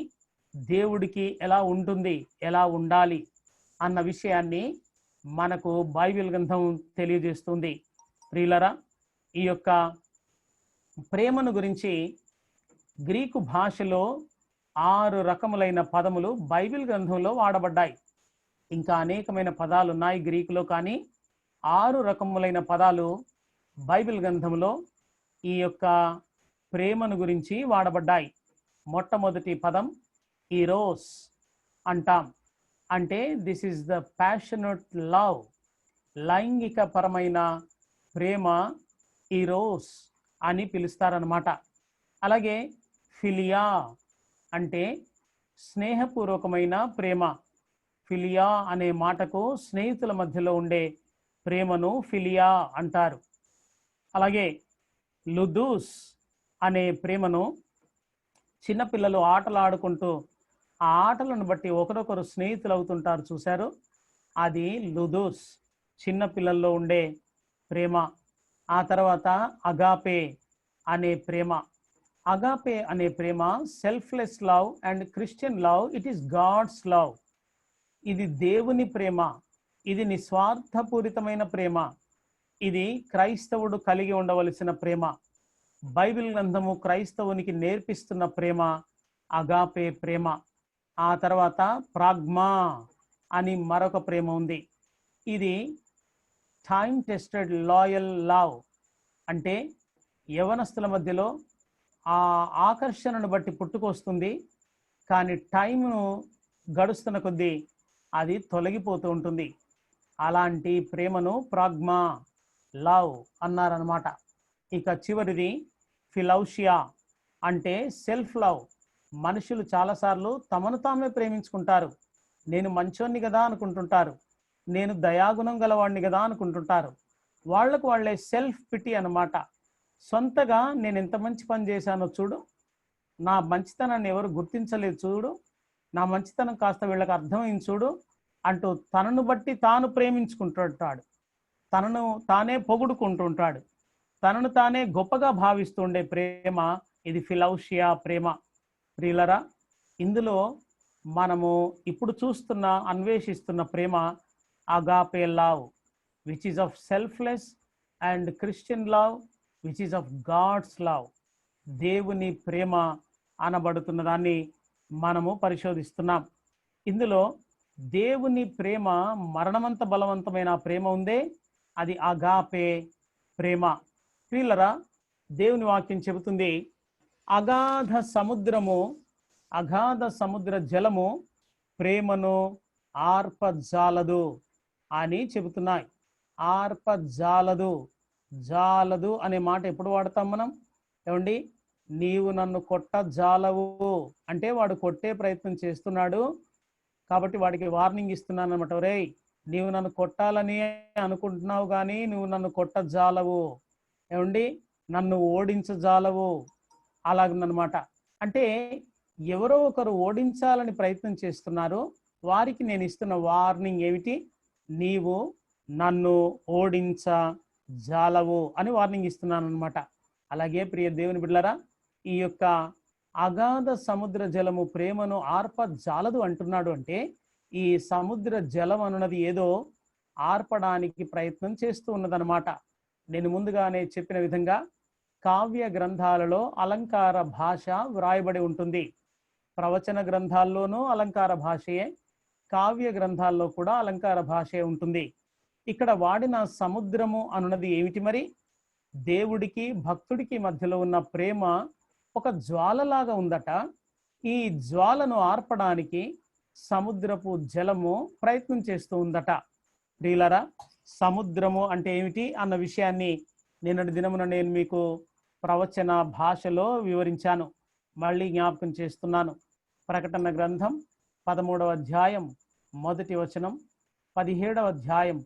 [SPEAKER 1] దేవుడికి ఎలా ఉంటుంది, ఎలా ఉండాలి అన్న విషయాన్ని మనకు బైబిల్ గ్రంథం తెలియజేస్తుంది. ప్రియులరా, ఈ యొక్క ప్రేమను గురించి గ్రీకు భాషలో 6 రకములైన పదములు బైబిల్ గ్రంథంలో వాడబడ్డాయి. ఇంకా అనేకమైన పదాలు ఉన్నాయి గ్రీకులో, కానీ 6 రకములైన పదాలు బైబిల్ గ్రంథంలో ఈ యొక్క ప్రేమను గురించి వాడబడ్డాయి. మొట్టమొదటి పదం ఈరోస్ అంటాం. అంటే this is the passionate love, లైంగిక పరమైన ప్రేమ ఈరోస్ అని పిలుస్తారనమాట. అలాగే ఫిలియా అంటే స్నేహపూర్వకమైన ప్రేమ. ఫిలియా అనే మాటకు స్నేహితుల మధ్యలో ఉండే ప్రేమను ఫిలియా అంటారు. అలాగే లుదూస్ అనే ప్రేమను చిన్నపిల్లలు ఆటలు ఆడుకుంటూ ఆ ఆటలను బట్టి ఒకరొకరు స్నేహితులు అవుతుంటారు, చూశారు? అది లుదూస్, చిన్నపిల్లల్లో ఉండే ప్రేమ. ఆ తర్వాత అగాపే అనే ప్రేమ. అగాపే అనే ప్రేమ selfless love and Christian love. It is God's love. ఇది దేవుని ప్రేమ. ఇది నిస్వార్థపూరితమైన ప్రేమ. ఇది క్రైస్తవుడు కలిగి ఉండవలసిన ప్రేమ. బైబిల్ గ్రంథము క్రైస్తవునికి నేర్పిస్తున్న ప్రేమ అగాపే ప్రేమ. ఆ తర్వాత ప్రాగ్మా అని మరొక ప్రేమ ఉంది. ఇది టైమ్ టెస్టెడ్ లాయల్ లవ్. అంటే యవనస్తుల మధ్యలో ఆ ఆకర్షణను బట్టి పుట్టుకొస్తుంది, కానీ టైంను గడుస్తున్న కొద్దీ అది తొలగిపోతూ ఉంటుంది. అలాంటి ప్రేమను ప్రాగ్మా లవ్ అన్నారనమాట. ఇక చివరిది ఫిలౌషియా అంటే సెల్ఫ్ లవ్. మనుషులు చాలాసార్లు తమను తామే ప్రేమించుకుంటారు. నేను మంచోన్ని కదా అనుకుంటుంటారు, నేను దయాగుణం గలవాడిని కదా అనుకుంటుంటారు. వాళ్లకు వాళ్ళే సెల్ఫ్ పిటి అన్నమాట. సొంతగా నేను ఎంత మంచి పని చేశానో చూడు, నా మంచితనాన్ని ఎవరు గుర్తించలేదు చూడు, నా మంచితనం కాస్త వీళ్ళకి అర్థమైంది చూడు అంటూ తనను బట్టి తాను ప్రేమించుకుంటుంటాడు. తనను తానే పొగుడుకుంటుంటాడు. తనను తానే గొప్పగా భావిస్తుండే ప్రేమ ఇది ఫిలౌషియా ప్రేమ. ప్రియులరా, ఇందులో మనము ఇప్పుడు చూస్తున్న అన్వేషిస్తున్న ప్రేమ agape love, which is of selfless, and Christian love which is of God's love. దేవుని ప్రేమ అనబడుతున్న దాన్ని మనము పరిశోధిస్తున్నాం. ఇందులో దేవుని ప్రేమ మరణమంత బలవంతమైన ప్రేమ ఉందే, అది అగాపే ప్రేమ. ప్రియులరా, దేవుని వాక్యం చెబుతుంది, అగాధ సముద్ర జలము ప్రేమను ఆర్పజాలదు అని చెబుతున్నాయి. ఆర్పజాలదు, జాలదు అనే మాట ఎప్పుడు వాడతాం మనం? ఏమండి, నీవు నన్ను కొట్టజాలవు అంటే వాడు కొట్టే ప్రయత్నం చేస్తున్నాడు కాబట్టి వాడికి వార్నింగ్ ఇస్తున్నాను అనమాట. రేయ్, నీవు నన్ను కొట్టాలని అనుకుంటున్నావు కానీ నువ్వు నన్ను కొట్టజాలవు, ఏమండి, నన్ను ఓడించజాలవు. అలాగుందనమాట. అంటే ఎవరో ఒకరు ఓడించాలని ప్రయత్నం చేస్తున్నారు. వారికి నేను ఇస్తున్న వార్నింగ్ ఏమిటి? నీవు నన్ను ఓడించజాలవు అని వార్నింగ్ ఇస్తున్నాను అనమాట. అలాగే ప్రియ దేవుని బిడ్డలారా, ఈ యొక్క అగాధ సముద్ర జలము ప్రేమను ఆర్పజాలదు అంటున్నాడు. అంటే ఈ సముద్ర జలం అన్నది ఏదో ఆర్పడానికి ప్రయత్నం చేస్తూ ఉన్నదనమాట. నేను ముందుగానే చెప్పిన విధంగా కావ్య గ్రంథాలలో అలంకార భాష వ్రాయబడి ఉంటుంది. ప్రవచన గ్రంథాల్లోనూ అలంకార భాషయే, కావ్య గ్రంథాల్లో కూడా అలంకార భాషే ఉంటుంది. ఇక్కడ వాడిన సముద్రము అన్నది ఏమిటి? మరి దేవుడికి భక్తుడికి మధ్యలో ఉన్న ప్రేమ ఒక జ్వాలలాగా ఉందట. ఈ జ్వాలను ఆర్పడానికి సముద్రపు జలము ప్రయత్నం చేస్తూ ఉందట. ప్రియులారా, సముద్రము అంటే ఏమిటి అన్న విషయాన్ని నిన్నటి దినమున నేను మీకు ప్రవచన భాషలో వివరించాను. మళ్ళీ జ్ఞాపకం చేస్తున్నాను. ప్రకటన గ్రంథం 13వ అధ్యాయం 1వ వచనం, 17వ అధ్యాయం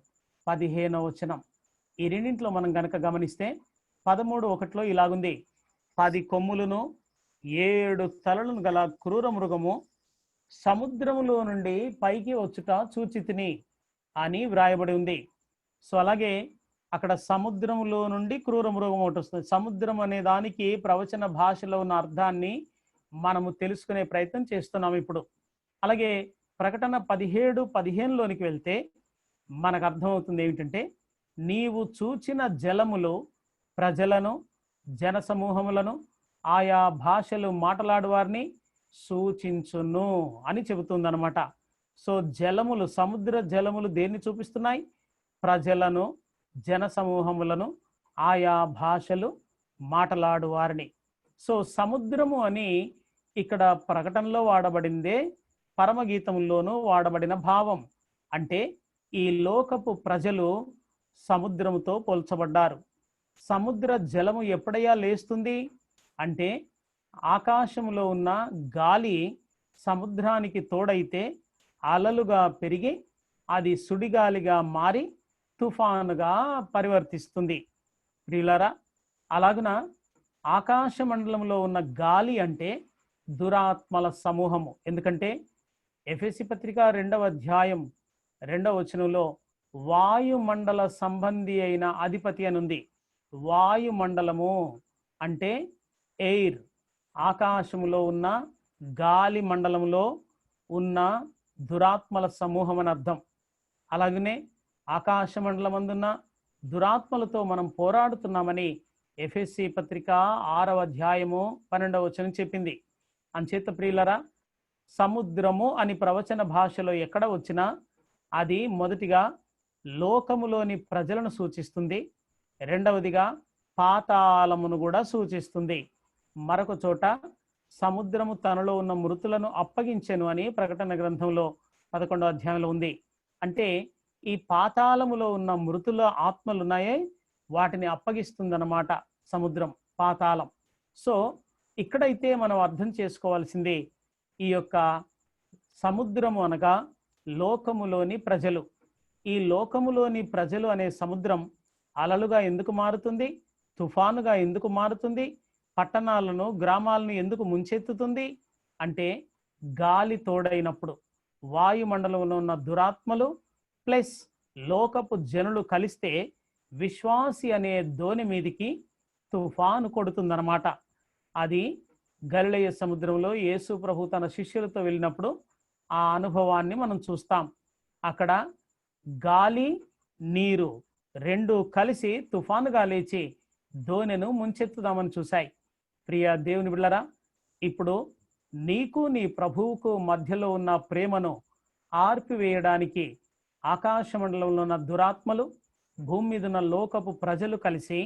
[SPEAKER 1] 15వ వచనం. ఈ రెండింటిలో మనం గనక గమనిస్తే 13:1 ఇలాగుంది: 10 కొమ్ములను 7 తలలను గల క్రూర మృగము సముద్రములో నుండి పైకి వచ్చుట చూచితిని అని వ్రాయబడి ఉంది. సో అలాగే అక్కడ సముద్రములో నుండి క్రూర మృగం ఒకటి వస్తుంది. సముద్రం అనే దానికి ప్రవచన భాషలో ఉన్న అర్థాన్ని మనము తెలుసుకునే ప్రయత్నం చేస్తున్నాం ఇప్పుడు. అలాగే ప్రకటన 17:15లోనికి వెళ్తే మనకు అర్థమవుతుంది ఏమిటంటే, నీవు చూచిన జలములు ప్రజలను, జన సమూహములను, ఆయా భాషలు మాట్లాడు వారిని సూచించును అని చెబుతుందన్నమాట. సో జలములు, సముద్ర జలములు దేన్ని చూపిస్తున్నాయి? ప్రజలను, జన సమూహములను, ఆయా భాషలు మాట్లాడు వారిని. సో సముద్రము అని ఇక్కడ ప్రకటనలో వాడబడిందే పరమగీతంలోనూ వాడబడిన భావం. అంటే ఈ లోకపు ప్రజలు సముద్రముతో పోల్చబడ్డారు. సముద్ర జలము ఎప్పుడయ్యా లేస్తుంది అంటే, ఆకాశంలో ఉన్న గాలి సముద్రానికి తోడైతే అలలుగా పెరిగి అది సుడిగాలిగా మారి తుఫానుగా పరివర్తిస్తుంది. ప్రియులారా, అలాగున ఆకాశ మండలంలో ఉన్న గాలి అంటే దురాత్మల సమూహము. ఎందుకంటే ఎఫెసీ పత్రిక 2వ అధ్యాయం 2వ వచనంలో వాయుమండల సంబంధి అయిన అధిపతి అని ఉంది. వాయుమండలము అంటే ఎయిర్, ఆకాశంలో ఉన్న గాలి మండలంలో ఉన్న దురాత్మల సమూహం అని అర్థం. అలాగనే ఆకాశ మండలం అందున్న దురాత్మలతో మనం పోరాడుతున్నామని ఎఫెసీ పత్రిక 6వ అధ్యాయము 12వ వచనం చెప్పింది. అంచేత ప్రియులరా, సముద్రము అని ప్రవచన భాషలో ఎక్కడ వచ్చినా అది మొదటిగా లోకములోని ప్రజలను సూచిస్తుంది, రెండవదిగా పాతాళమును కూడా సూచిస్తుంది. మరొక చోట సముద్రము తనలో ఉన్న మృతులను అప్పగించెను అని ప్రకటన గ్రంథంలో 11వ అధ్యాయంలో ఉంది. అంటే ఈ పాతాళములో ఉన్న మృతుల ఆత్మలు ఉన్నాయే, వాటిని అప్పగిస్తుందన్నమాట సముద్రం, పాతాళం. సో ఇక్కడైతే మనం అర్థం చేసుకోవాల్సింది, ఈ యొక్క సముద్రము అనగా లోకములోని ప్రజలు. ఈ లోకములోని ప్రజలు అనే సముద్రం అలలుగా ఎందుకు మారుతుంది? తుఫానుగా ఎందుకు మారుతుంది? పట్టణాలను, గ్రామాలను ఎందుకు ముంచెత్తుతుంది అంటే, గాలి తోడైనప్పుడు వాయుమండలంలో ఉన్న దురాత్మలు ప్లస్ లోకపు జనులు కలిస్తే విశ్వాసి అనే దోణి మీదికి తుఫాను కొడుతుందన్నమాట. అది గలిలయ సముద్రంలో యేసు ప్రభు తన శిష్యులతో వెళ్ళినప్పుడు ఆ అనుభవాన్ని మనం చూస్తాం. అక్కడ గాలి, నీరు రెండు కలిసి తుఫానుగా లేచి దోణెను ముంచెత్తుదామని చూశాయి. ప్రియ దేవుని బిడ్డలారా, ఇప్పుడు నీకు నీ ప్రభువుకు మధ్యలో ఉన్న ప్రేమను ఆర్పివేయడానికి ఆకాశమండలంలో ఉన్న దురాత్మలు, భూమి మీద ఉన్న లోకపు ప్రజలు కలిసి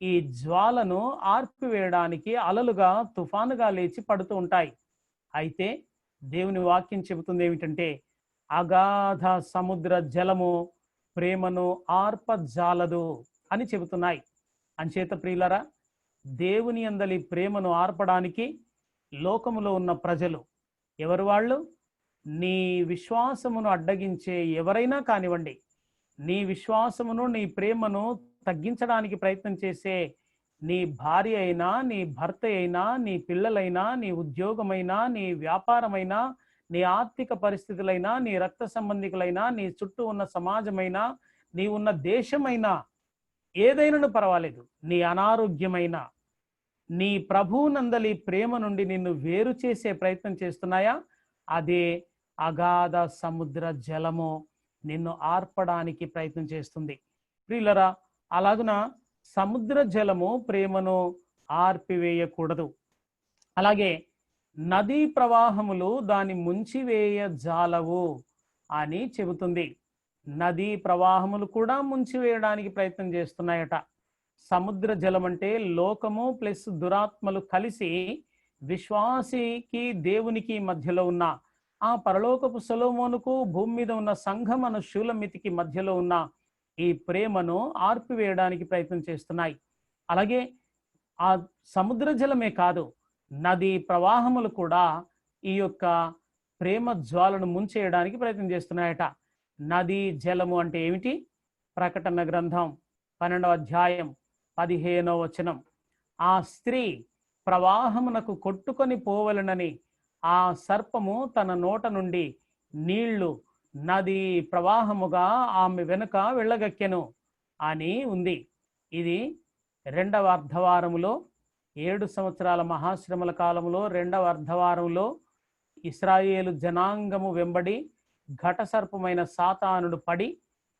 [SPEAKER 1] ఈ జ్వాలను ఆర్పివేయడానికి అలలుగా, తుఫానుగా లేచి పడుతూ ఉంటాయి. అయితే దేవుని వాక్యం చెబుతుంది ఏమిటంటే, అగాధ సముద్ర జలము ప్రేమను ఆర్పజాలదు అని చెబుతున్నాయి. అంచేత ప్రియులరా, దేవుని యందలి ప్రేమను ఆర్పడానికి లోకములో ఉన్న ప్రజలు ఎవరు? వాళ్ళు నీ విశ్వాసమును అడ్డగించే ఎవరైనా కానివ్వండి, నీ విశ్వాసమును నీ ప్రేమను తగ్గించడానికి ప్రయత్నం చేసే నీ భార్య అయినా, నీ భర్త అయినా, నీ పిల్లలైనా, నీ ఉద్యోగమైనా, నీ వ్యాపారమైనా, నీ ఆర్థిక పరిస్థితులైనా, నీ రక్త సంబంధికులైనా, నీ చుట్టూ ఉన్న సమాజమైనా, నీ ఉన్న దేశమైనా, ఏదైనా పర్వాలేదు, నీ అనారోగ్యమైన నీ ప్రభువునందలి ప్రేమ నుండి నిన్ను వేరు చేసే ప్రయత్నం చేస్తున్నాయా? అదే అగాధ సముద్ర జలము నిన్ను ఆర్పడానికి ప్రయత్నం చేస్తుంది. ప్రియులరా, అలాగున సముద్ర జలము ప్రేమను ఆర్పివేయకూడదు. అలాగే నదీ ప్రవాహములు దాని ముంచివేయ జాలవు అని చెబుతుంది. నదీ ప్రవాహములు కూడా ముంచివేయడానికి ప్రయత్నం చేస్తున్నాయట. సముద్ర జలం అంటే లోకము ప్లస్ దురాత్మలు కలిసి విశ్వాసికి దేవునికి మధ్యలో ఉన్న ఆ పరలోకపు సొలొమోనుకు భూమి మీద ఉన్న సంఘమను షూలమితికి మధ్యలో ఉన్న ఈ ప్రేమను ఆర్పివేయడానికి ప్రయత్నం చేస్తున్నాయి. అలాగే ఆ సముద్ర జలమే కాదు, నది ప్రవాహములు కూడా ఈ యొక్క ప్రేమ జ్వాలను ముంచేయడానికి ప్రయత్నం చేస్తున్నాయట. నదీ జలము అంటే ఏమిటి? ప్రకటన గ్రంథం 12వ అధ్యాయం 15వ వచనం. ఆ స్త్రీ ప్రవాహమునకు కొట్టుకొని పోవలనని ఆ సర్పము తన నోట నుండి నీళ్లు నది ప్రవాహముగా ఆమె వెనుక వెళ్ళగక్కెను అని ఉంది. ఇది 2వ అర్ధవారములో 7 సంవత్సరాల మహాశ్రమల కాలంలో 2వ అర్ధవారంలో ఇశ్రాయేలు జనాంగము వెంబడి ఘట సర్పమైన సాతానుడు పడి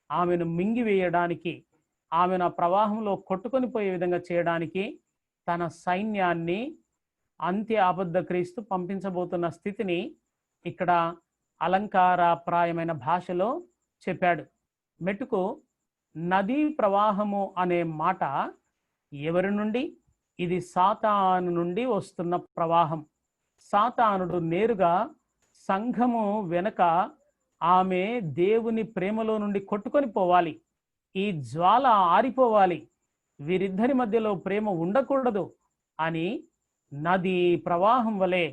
[SPEAKER 1] ఆమెను మింగివేయడానికి, ఆమెను ఆ ప్రవాహంలో కొట్టుకొని పోయే విధంగా చేయడానికి తన సైన్యాన్ని అంత్య అబద్ధ క్రీస్తు పంపించబోతున్న స్థితిని ఇక్కడ అలంకారప్రాయమైన భాషలో చెప్పాడు. మెట్టుకు నదీ ప్రవాహము అనే మాట ఎవరి నుండి? ఇది సాతాను నుండి వస్తున్న ప్రవాహం. సాతానుడు నేరుగా సంఘము వెనక ఆమె దేవుని ప్రేమలో నుండి కొట్టుకొని పోవాలి, ఈ జ్వాల ఆరిపోవాలి, వీరిద్దరి మధ్యలో ప్రేమ ఉండకూడదు అని నది ప్రవాహం వలె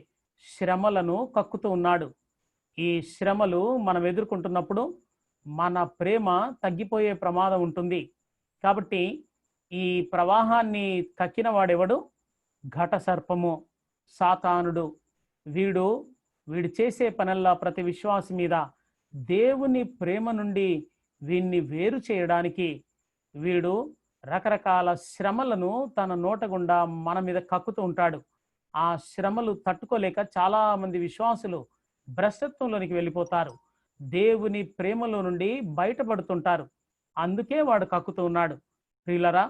[SPEAKER 1] శ్రమలను కక్కుతూ ఉన్నాడు. ఈ శ్రమలు మనం ఎదుర్కొంటున్నప్పుడు మన ప్రేమ తగ్గిపోయే ప్రమాదం ఉంటుంది. కాబట్టి ఈ ప్రవాహాన్ని కక్కిన వాడెవడు? ఘట సర్పము, సాతానుడు. వీడు చేసే పనల్లా ప్రతి విశ్వాసి మీద దేవుని ప్రేమ నుండి వీన్ని వేరు చేయడానికి వీడు రకరకాల శ్రమలను తన నోట గుండా మన మీద కక్కుతూ ఉంటాడు. ఆ శ్రమలు తట్టుకోలేక చాలా మంది విశ్వాసులు భ్రష్టత్వంలోనికి వెళ్ళిపోతారు, దేవుని ప్రేమలో నుండి బయటపడుతుంటారు. అందుకే వాడు కక్కుతూ ఉన్నాడు. ప్రియులరా,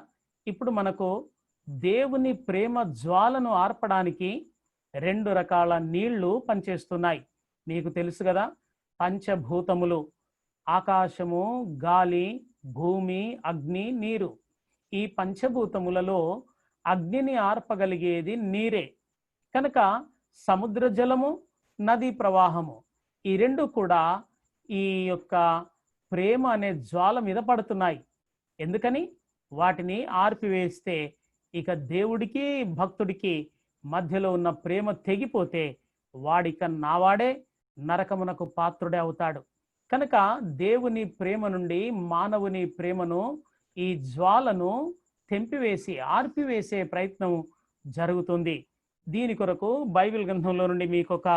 [SPEAKER 1] ఇప్పుడు మనకు దేవుని ప్రేమ జ్వాలను ఆర్పడానికి 2 రకాల నీళ్లు పనిచేస్తున్నాయి. మీకు తెలుసు కదా, పంచభూతములు, ఆకాశము, గాలి, భూమి, అగ్ని, నీరు. ఈ పంచభూతములలో అగ్నిని ఆర్పగలిగేది నీరే. కనుక సముద్ర జలము, నదీ ప్రవాహము, ఈ 2 కూడా ఈ యొక్క ప్రేమ అనే జ్వాల మీద పడుతున్నాయి. ఎందుకని? వాటిని ఆర్పివేస్తే ఇక దేవుడికి భక్తుడికి మధ్యలో ఉన్న ప్రేమ తెగిపోతే వాడిక నావాడే నరకమునకు పాత్రుడే అవుతాడు. కనుక దేవుని ప్రేమ నుండి మానవుని ప్రేమను, ఈ జ్వాలను తెంపివేసి ఆర్పివేసే ప్రయత్నం జరుగుతుంది. దీని కొరకు బైబిల్ గ్రంథంలో నుండి మీకు ఒక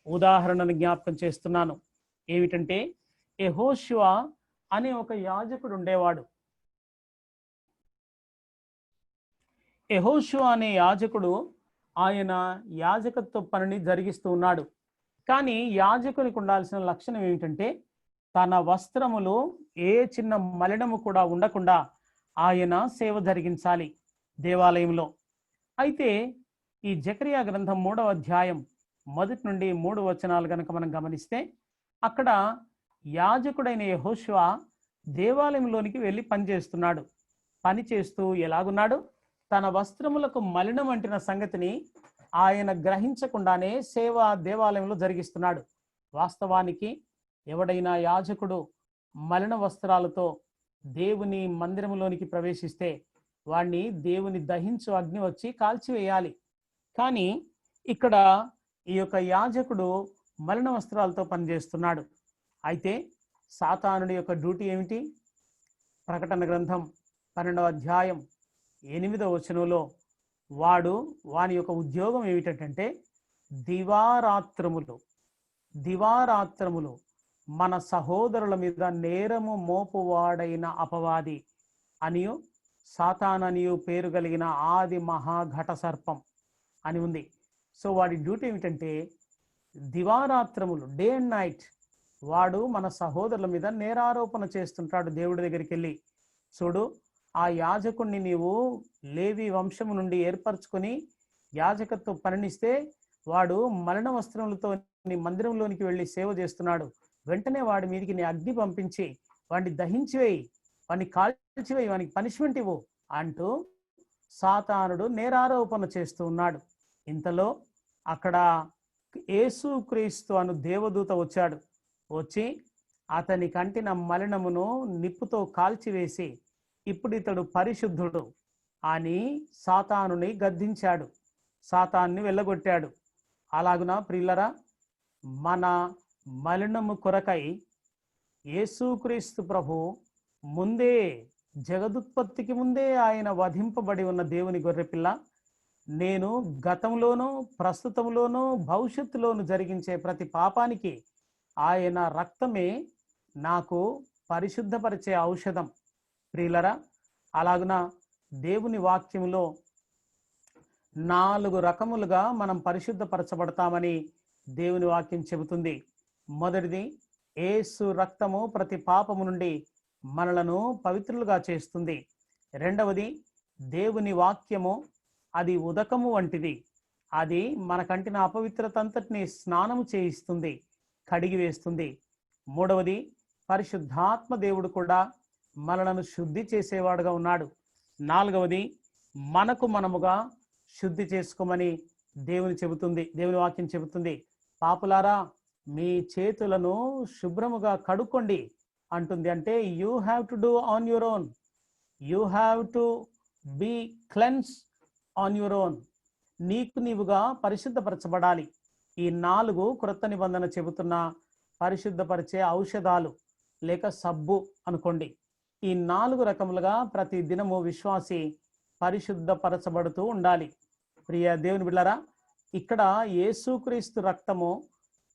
[SPEAKER 1] ఉదాహరణను జ్ఞాపకం చేస్తున్నాను. ఏమిటంటే, యెహోషువ అనే ఒక యాజకుడు ఉండేవాడు. యెహోషువ అనే యాజకుడు ఆయన యాజకత్వ పనిని జరిగిస్తూ ఉన్నాడు. కానీ యాజకునికి ఉండాల్సిన లక్షణం ఏమిటంటే, తన వస్త్రములు ఏ చిన్న మలినము కూడా ఉండకుండా ఆయన సేవ జరిగించాలి దేవాలయంలో. అయితే ఈ జకరియా గ్రంథం 3వ అధ్యాయం 1 నుండి 3 వచనాలు గనక మనం గమనిస్తే, అక్కడ యాజకుడైన యెహోషువ దేవాలయంలోనికి వెళ్ళి పనిచేస్తున్నాడు. పని చేస్తూ ఎలాగున్నాడు? తన వస్త్రములకు మలినం అంటిన సంగతిని ఆయన గ్రహించకుండానే సేవ దేవాలయంలో జరిగిస్తున్నాడు. వాస్తవానికి ఎవడైనా యాజకుడు మలిన వస్త్రాలతో దేవుని మందిరములోనికి ప్రవేశిస్తే వాణ్ణి దేవుని దహించు అగ్ని వచ్చి కాల్చివేయాలి. కానీ ఇక్కడ ఈ యొక్క యాజకుడు మలిన వస్త్రాలతో పనిచేస్తున్నాడు. అయితే సాతానుడి యొక్క డ్యూటీ ఏమిటి? ప్రకటన గ్రంథం 12వ అధ్యాయం 8వ వచనంలో వాని యొక్క ఉద్యోగం ఏమిటంటే దివారాత్రములు మన సహోదరుల మీద నేరము మోపువాడైన అపవాది అనియు సాతాననియు పేరు కలిగిన ఆది మహాఘట సర్పం అని ఉంది. సో వాడి డ్యూటీ ఏమిటంటే దివారాత్రములు, డే అండ్ నైట్ వాడు మన సహోదరుల మీద నేరారోపణ చేస్తుంటాడు. దేవుడి దగ్గరికి వెళ్ళి, చూడు, ఆ యాజకుడిని నీవు లేవి వంశము నుండి ఏర్పరచుకొని యాజకత్వం పరిణిస్తే వాడు మలిన వస్త్రములతో నీ మందిరంలోనికి వెళ్ళి సేవ చేస్తున్నాడు. వెంటనే వాడి మీదకి నీ అగ్ని పంపించి వాడిని దహించివేయి, వాడిని కాల్చివేయి, వానికి పనిష్మెంట్ ఇవ్వు అంటూ సాతానుడు నేరారోపణ చేస్తూ ఉన్నాడు. ఇంతలో అక్కడ యేసుక్రీస్తు అను దేవదూత వచ్చి అతని కంటిన మలినమును నిప్పుతో కాల్చివేసి, ఇప్పుడు ఇతడు పరిశుద్ధుడు అని సాతానుని గద్దించాడు, సాతాన్ని వెళ్ళగొట్టాడు. అలాగున ప్రియులరా, మన మలినము కొరకై యేసుక్రీస్తు ప్రభు ముందే, జగదుత్పత్తికి ముందే ఆయన వధింపబడి ఉన్న దేవుని గొర్రెపిల్ల, నేను గతంలోనూ ప్రస్తుతంలోనూ భవిష్యత్తులోను జరిగించే ప్రతి పాపానికి ఆయన రక్తమే నాకు పరిశుద్ధపరిచే ఔషధం. ప్రియులరా, అలాగున దేవుని వాక్యములో 4 రకములుగా మనం పరిశుద్ధపరచబడతామని దేవుని వాక్యం చెబుతుంది. మొదటిది, యేసు రక్తము ప్రతి పాపము నుండి మనలను పవిత్రులుగా చేస్తుంది. రెండవది, దేవుని వాక్యము అది ఉదకము వంటిది, అది మన కంటిన అపవిత్రత అంతటిని స్నానము చేయిస్తుంది, కడిగి వేస్తుంది. మూడవది, పరిశుద్ధాత్మ దేవుడు కూడా మనలను శుద్ధి చేసేవాడుగా ఉన్నాడు. నాలుగవది, మనకు మనముగా శుద్ధి చేసుకోమని దేవుని వాక్యం చెబుతుంది. పాపులారా, మీ చేతులను శుభ్రముగా కడుక్కోండి అంటుంది. అంటే you have to do on your own, you have to be cleanse on your own. నీకు నీవుగా పరిశుద్ధపరచబడాలి. ఈ 4 క్రొత్త నిబంధన చెబుతున్న పరిశుద్ధపరిచే ఔషధాలు లేక సబ్బు అనుకోండి. ఈ 4 రకములుగా ప్రతి దినము విశ్వాసి పరిశుద్ధపరచబడుతూ ఉండాలి. ప్రియ దేవుని బిడ్డలారా, ఇక్కడ యేసుక్రీస్తు రక్తము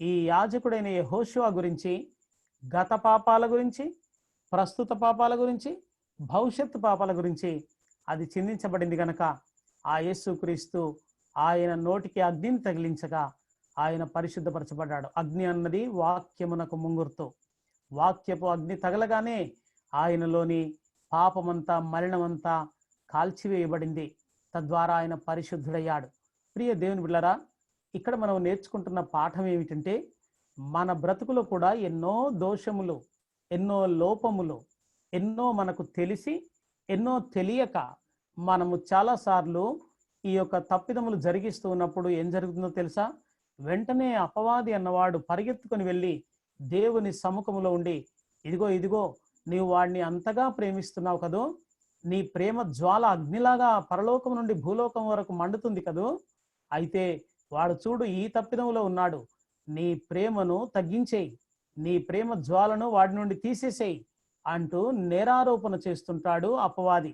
[SPEAKER 1] ఈ యాజకుడైన యెహోషువ గురించి, గత పాపాల గురించి, ప్రస్తుత పాపాల గురించి, భవిష్యత్తు పాపాల గురించి అది చిందించబడింది గనక ఆ యేసుక్రీస్తు ఆయన నోటికి అగ్నిని తగిలించగా ఆయన పరిశుద్ధపరచబడ్డాడు. అగ్ని అన్నది వాక్యమునకు ముంగుర్తు. వాక్యపు అగ్ని తగలగానే ఆయనలోని పాపమంతా, మలినమంతా కాల్చివేయబడింది. తద్వారా ఆయన పరిశుద్ధుడయ్యాడు. ప్రియ దేవుని బిడ్డలారా, ఇక్కడ మనం నేర్చుకుంటున్న పాఠం ఏమిటంటే, మన బ్రతుకులో కూడా ఎన్నో దోషములు, ఎన్నో లోపములు, ఎన్నో మనకు తెలిసి, ఎన్నో తెలియక మనము చాలాసార్లు ఈ యొక్క తప్పిదములు జరిగిస్తూ ఉన్నప్పుడు ఏం జరుగుతుందో తెలుసా? వెంటనే అపవాది అన్నవాడు పరిగెత్తుకొని వెళ్ళి దేవుని సముఖములో ఉండి, ఇదిగో నీవు వాడిని అంతగా ప్రేమిస్తున్నావు కదూ, నీ ప్రేమ జ్వాల అగ్నిలాగా పరలోకం నుండి భూలోకం వరకు మండుతుంది కదూ, అయితే వాడు చూడు ఈ తప్పిదములో ఉన్నాడు, నీ ప్రేమను తగ్గించేయి, నీ ప్రేమ జ్వాలను వాడి నుండి తీసేసేయి అంటూ నేరారోపణ చేస్తుంటాడు అపవాది.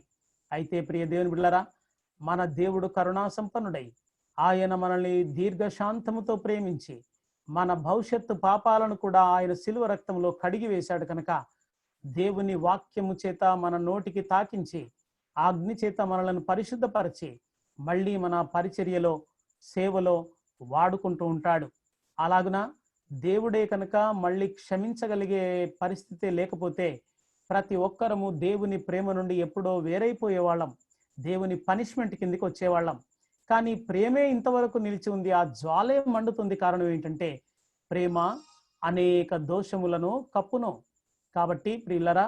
[SPEAKER 1] అయితే ప్రియ దేవుని బిడ్డలారా, మన దేవుడు కరుణా సంపన్నుడై ఆయన మనల్ని దీర్ఘశాంతముతో ప్రేమించి మన భవిష్యత్తు పాపాలను కూడా ఆయన శిలువ రక్తంలో కడిగి వేశాడు కనుక దేవుని వాక్యము చేత మన నోటికి తాకించి అగ్ని చేత మనలను పరిశుద్ధపరిచి మళ్ళీ మన పరిచర్యలో, సేవలో వాడుకుంటూ ఉంటాడు. అలాగున దేవుడే కనుక మళ్ళీ క్షమించగలిగే పరిస్థితి లేకపోతే ప్రతి ఒక్కరము దేవుని ప్రేమ నుండి ఎప్పుడో వేరైపోయేవాళ్ళం, దేవుని పనిష్మెంట్ కిందికి వచ్చేవాళ్ళం. కానీ ప్రేమే ఇంతవరకు నిలిచి ఉంది, ఆ జ్వాలే మండుతుంది. కారణం ఏంటంటే ప్రేమ అనేక దోషములను కప్పును. కాబట్టి ప్రియులరా,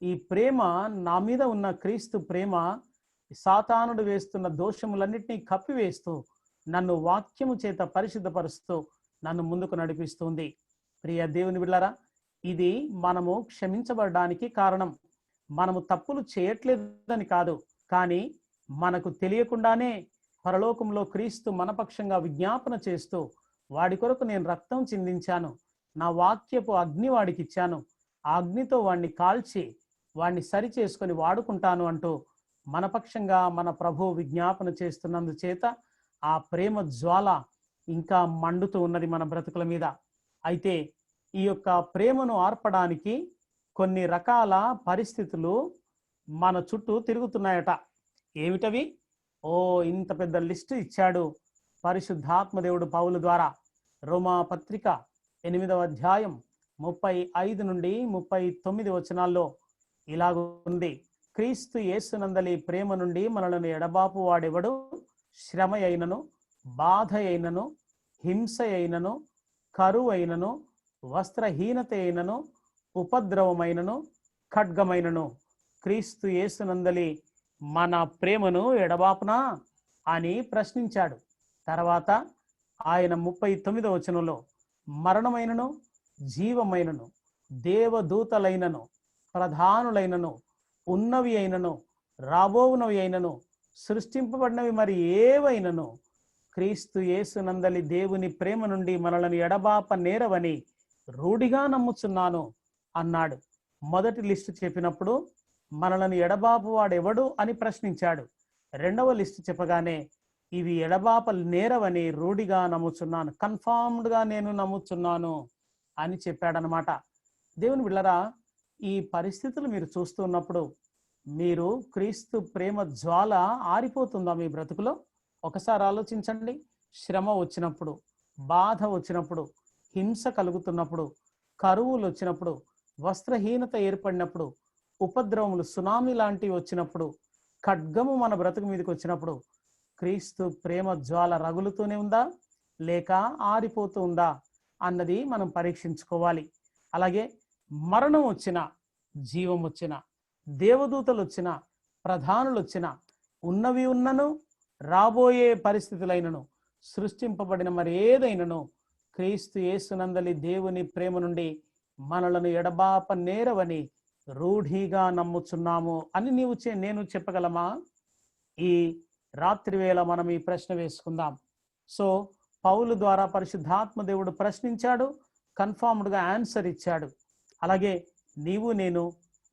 [SPEAKER 1] ఈ ప్రేమ, నా మీద ఉన్న క్రీస్తు ప్రేమ సాతానుడు వేస్తున్న దోషములన్నిటినీ కప్పివేస్తూ నన్ను వాక్యము చేత పరిశుద్ధపరుస్తూ నన్ను ముందుకు నడిపిస్తుంది. ప్రియ దేవుని బిడ్డలారా, ఇది మనము క్షమించబడడానికి కారణం. మనము తప్పులు చేయట్లేదని కాదు, కానీ మనకు తెలియకుండానే పరలోకంలో క్రీస్తు మనపక్షంగా విజ్ఞాపన చేస్తూ వాడి కొరకు నేను రక్తం చిందించాను, నా వాక్యపు అగ్ని వాడికి ఇచ్చాను, ఆ అగ్నితో వాడిని కాల్చి వాడిని సరి చేసుకొని వాడుకుంటాను అంటూ మనపక్షంగా మన ప్రభు విజ్ఞాపన చేస్తున్నందు చేత ఆ ప్రేమ జ్వాల ఇంకా మండుతూ ఉన్నది మన బ్రతుకుల మీద. అయితే ఈ యొక్క ప్రేమను ఆర్పడానికి కొన్ని రకాల పరిస్థితులు మన చుట్టూ తిరుగుతున్నాయట. ఏమిటవి? ఇంత పెద్ద లిస్టు ఇచ్చాడు పరిశుద్ధాత్మ దేవుడు పౌలు ద్వారా. రోమా పత్రిక 8వ అధ్యాయం 35 నుండి 39 వచనాల్లో ఇలాగుంది: క్రీస్తు యేసునందలి ప్రేమ నుండి మనలను ఎడబాపు వాడెవడు? శ్రమ అయినను, బాధ అయినను, హింస అయినను, కరువు అయినను, వస్త్రహీనత అయినను, ఉపద్రవమైనను, ఖడ్గమైనను క్రీస్తు యేసునందలి మన ప్రేమను ఎడబాపునా అని ప్రశ్నించాడు. తర్వాత ఆయన 39వ వచనంలో మరణమైనను, జీవమైనను, దేవదూతలైనను, ప్రధానులైనను, ఉన్నవి అయినను, రాబోవునవి అయినను, సృష్టింపబడినవి మరి ఏవైనను క్రీస్తు యేసునందలి దేవుని ప్రేమ నుండి మనలను ఎడబాప నేరవని రూఢిగా నమ్ముచున్నాను అన్నాడు. మొదటి లిస్టు చెప్పినప్పుడు మనలను ఎడబాపు వాడెవడు అని ప్రశ్నించాడు. రెండవ లిస్టు చెప్పగానే ఇవి ఎడబాప నేరవని రూఢిగా నమ్ముచున్నాను, కన్ఫర్మ్డ్గా నేను నమ్ముచున్నాను అని చెప్పాడనమాట. దేవుని బిళ్ళరా, ఈ పరిస్థితులు మీరు చూస్తున్నప్పుడు మీరు క్రీస్తు ప్రేమ జ్వాల ఆరిపోతుందా మీ బ్రతుకులో? ఒకసారి ఆలోచించండి. శ్రమ వచ్చినప్పుడు, బాధ వచ్చినప్పుడు, హింస కలుగుతున్నప్పుడు, కరువులు వచ్చినప్పుడు, వస్త్రహీనత ఏర్పడినప్పుడు, ఉపద్రవములు సునామీ లాంటివి వచ్చినప్పుడు, ఖడ్గము మన బ్రతుకు మీదకి వచ్చినప్పుడు క్రీస్తు ప్రేమ జ్వాల రగులుతూనే ఉందా లేక ఆరిపోతూ ఉందా అన్నది మనం పరీక్షించుకోవాలి. అలాగే మరణం వచ్చిన, జీవం వచ్చిన, దేవదూతలు వచ్చిన, ప్రధానులు వచ్చిన, ఉన్నవి ఉన్నను, రాబోయే పరిస్థితులైనను, సృష్టింపబడిన మరి ఏదైనను క్రీస్తు యేసునందలి దేవుని ప్రేమ నుండి మనలను ఎడబాప నేరవని రూఢిగా నమ్ముచున్నాము అని నేను చెప్పగలమా? ఈ రాత్రి వేళ మనం ఈ ప్రశ్న వేసుకుందాం. సో పౌలు ద్వారా పరిశుద్ధాత్మ దేవుడు ప్రశ్నించాడు, కన్ఫర్మ్డ్గా ఆన్సర్ ఇచ్చాడు. అలాగే నీవు నేను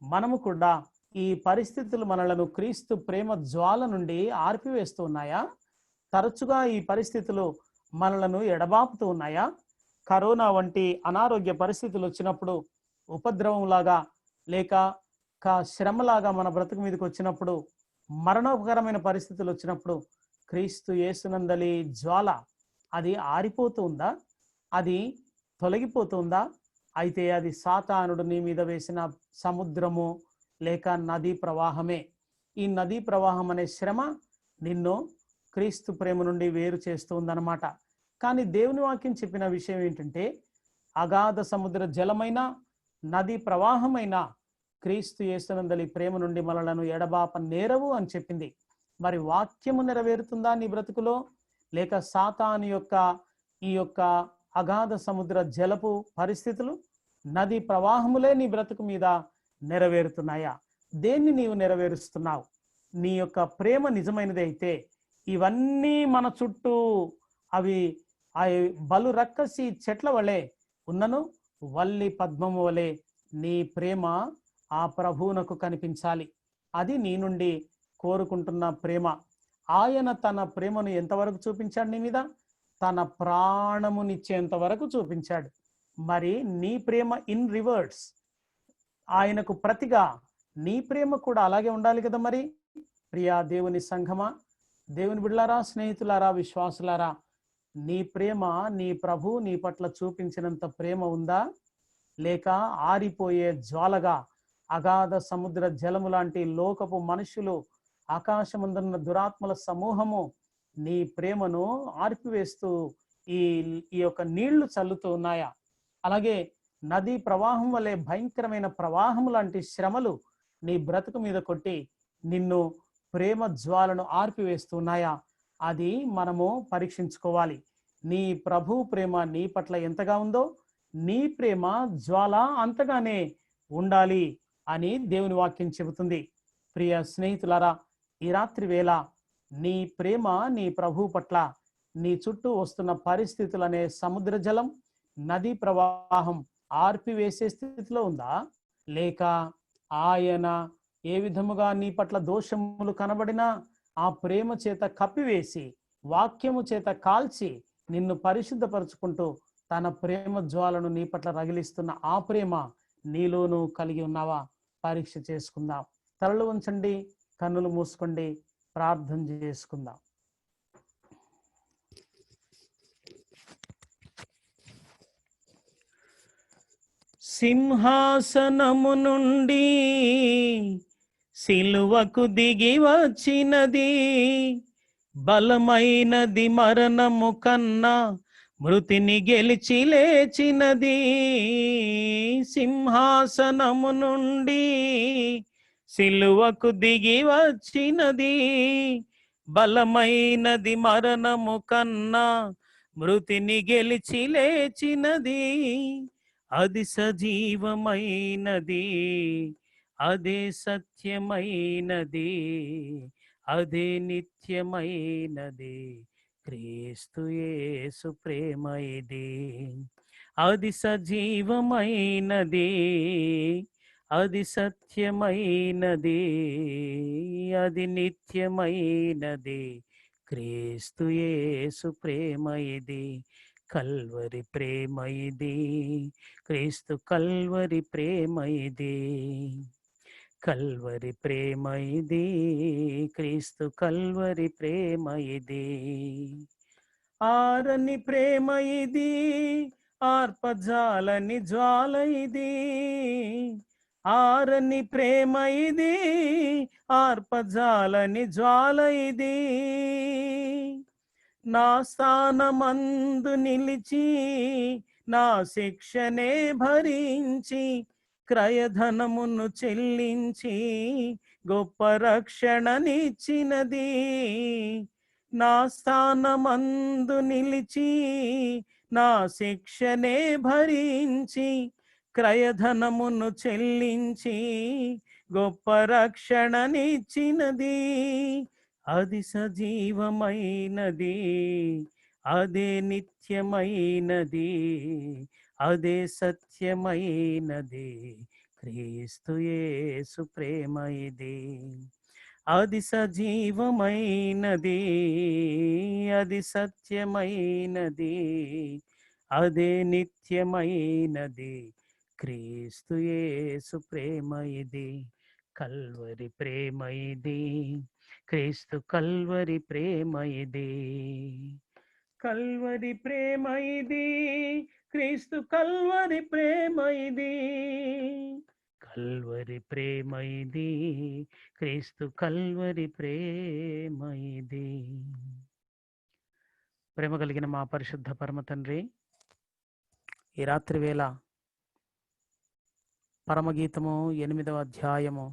[SPEAKER 1] మనము కూడా ఈ పరిస్థితులు మనలను క్రీస్తు ప్రేమ జ్వాల నుండి ఆర్పివేస్తూ ఉన్నాయా? తరచుగా ఈ పరిస్థితులు మనలను ఎడబాపుతూ ఉన్నాయా? కరోనా వంటి అనారోగ్య పరిస్థితులు వచ్చినప్పుడు, ఉపద్రవంలాగా లేక శ్రమలాగా మన బ్రతుకు మీదకి వచ్చినప్పుడు, మరణకరమైన పరిస్థితులు వచ్చినప్పుడు క్రీస్తు యేసునందలి జ్వాల అది ఆరిపోతూ ఉందా? అది తొలగిపోతుందా? అయితే అది సాతానుడు నీ మీద వేసిన సముద్రము లేక నదీ ప్రవాహమే. ఈ నదీ ప్రవాహం అనే శ్రమ నిన్ను క్రీస్తు ప్రేమ నుండి వేరు చేస్తుందన్నమాట. కానీ దేవుని వాక్యం చెప్పిన విషయం ఏంటంటే, అగాధ సముద్ర జలమైన, నదీ ప్రవాహమైన క్రీస్తు యేసునందలి ప్రేమ నుండి మనలను ఎడబాప నేరవు అని చెప్పింది. మరి వాక్యము నెరవేరుతుందా నీ బ్రతుకులో? లేక సాతాను యొక్క ఈ యొక్క అగాధ సముద్ర జలపు పరిస్థితులు, నదీ ప్రవాహములే నీ బ్రతుకు మీద నెరవేరుతున్నాయా? దేన్ని నీవు నెరవేరుస్తున్నావు? నీ యొక్క ప్రేమ నిజమైనది అయితే ఇవన్నీ మన చుట్టూ అవి బలు రక్కసి చెట్ల వలె ఉన్నను, వల్లి పద్మము వలె నీ ప్రేమ ఆ ప్రభువునకు కనిపించాలి. అది నీ నుండి కోరుకుంటున్న ప్రేమ. ఆయన తన ప్రేమను ఎంతవరకు చూపించాడు నీ మీద? తన ప్రాణమునిచ్చేంత వరకు చూపించాడు. మరి నీ ప్రేమ ఇన్ రివర్స్, ఆయనకు ప్రతిగా నీ ప్రేమ కూడా అలాగే ఉండాలి కదా. మరి ప్రియా దేవుని సంఘమా, దేవుని బిడ్డలారా, స్నేహితులారా, విశ్వాసులారా, నీ ప్రేమ నీ ప్రభు నీ పట్ల చూపించినంత ప్రేమ ఉందా? లేక ఆరిపోయే జ్వాలగా అగాధ సముద్ర జలము లాంటి లోకపు మనుషులు, ఆకాశమందున్న దురాత్మల సమూహము నీ ప్రేమను ఆర్పివేస్తూ ఈ యొక్క నీళ్లు చల్లుతూ ఉన్నాయా? అలాగే నదీ ప్రవాహం వలె భయంకరమైన ప్రవాహం లాంటి శ్రమలు నీ బ్రతుకు మీద కొట్టి నిన్ను ప్రేమ జ్వాలను ఆర్పివేస్తున్నాయా? అది మనము పరీక్షించుకోవాలి. నీ ప్రభు ప్రేమ నీ పట్ల ఎంతగా ఉందో నీ ప్రేమ జ్వాల అంతగానే ఉండాలి అని దేవుని వాక్యం చెబుతుంది. ప్రియ స్నేహితులారా, ఈ రాత్రి వేళ నీ ప్రేమ నీ ప్రభు పట్ల, నీ చుట్టూ వస్తున్న పరిస్థితులనే సముద్ర జలం, నదీ ప్రవాహం ఆర్పివేసే స్థితిలో ఉందా? లేక ఆయన ఏ విధముగా నీ పట్ల దోషములు కనబడినా ఆ ప్రేమ చేత కప్పివేసి, వాక్యము చేత కాల్చి నిన్ను పరిశుద్ధపరుచుకుంటూ తన ప్రేమ జ్వాలను నీ పట్ల రగిలిస్తున్న ఆ ప్రేమ నీలోనూ కలిగి ఉన్నావా? పరీక్ష చేసుకుందాం. తలలు ఉంచండి, కన్నులు మూసుకోండి, ప్రార్థన చేసుకుందాం. సింహాసనము నుండి సిలువకు దిగి వచ్చినది బలమైనది, మరణము కన్నా మృతిని గెలిచి లేచినది. సింహాసనము నుండి సిలువకు దిగి వచ్చినది బలమైనది, మరణము కన్నా మృతిని గెలిచి లేచినది. అది సజీవమైనది, అదే సత్యమైనది, అదే నిత్యమైనది. క్రీస్తు యేసు ప్రేమ ఇది. అది సజీవమైనది, అది సత్యమైనది, అది నిత్యమైనది. క్రీస్తు యేసు ప్రేమ ఇది. కల్వరి ప్రేమ ఇది. క్రీస్తు కల్వరి ప్రేమ ఇది. కల్వరి ప్రేమ ఇది. క్రీస్తు కల్వరి ప్రేమ ఇది. ఆరని ప్రేమ ఇది, ఆర్పజాలని జ్వాల ఇది. ఆరని ప్రేమ ఇది, ఆర్పజాలని జ్వాల ఇది. నా స్థానమందు నిలిచి నా శిక్షనే భరించి క్రయధనమును చెల్లించి గొప్ప రక్షణనిచ్చినది. నా స్థానమందు నిలిచి నా శిక్షనే భరించి క్రయధనమును చెల్లించి గొప్ప రక్షణనిచ్చినది. అది సజీవమైనది, అదే నిత్యమైనది, అదే సత్యమైనది. క్రీస్తు యేసు ప్రేమ ఇది. అది సజీవమైనది, అది సత్యమైనది, అదే నిత్యమైనది. క్రీస్తు యేసు ప్రేమ ఇది. కల్వరి ప్రేమ ఇది. క్రీస్తు కల్వరి ప్రేమ ఇది. కల్వరి ప్రేమ ఇది. క్రీస్తు కల్వరి ప్రేమ ఇది. కల్వరి ప్రేమ ఇది. క్రీస్తు కల్వరి ప్రేమ ఇది. ప్రేమ కలిగిన మా పరిశుద్ధ పరమ తండ్రి, ఈ రాత్రి వేళ పరమగీతము 8వ అధ్యాయము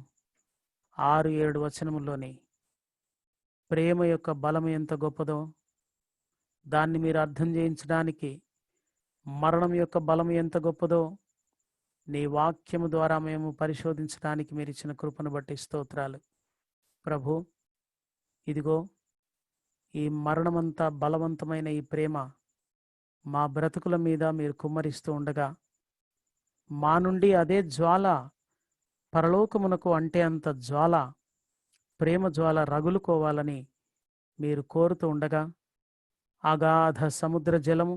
[SPEAKER 1] 6-7 వచనములోని ప్రేమ యొక్క బలం ఎంత గొప్పదో దాన్ని మీరు అర్థం చేయించడానికి, మరణం యొక్క బలం ఎంత గొప్పదో నీ వాక్యము ద్వారా మేము పరిశోధించడానికి మీరు ఇచ్చిన కృపను బట్టి స్తోత్రాలు ప్రభు. ఇదిగో ఈ మరణమంతా బలవంతమైన ఈ ప్రేమ మా బ్రతుకుల మీద మీరు కుమ్మరిస్తూ ఉండగా, మా నుండి అదే జ్వాల పరలోకమునకు అంటే అంత జ్వాల, ప్రేమ జ్వాల రగులుకోవాలని మీరు కోరుతూ ఉండగా, అగాధ సముద్ర జలము,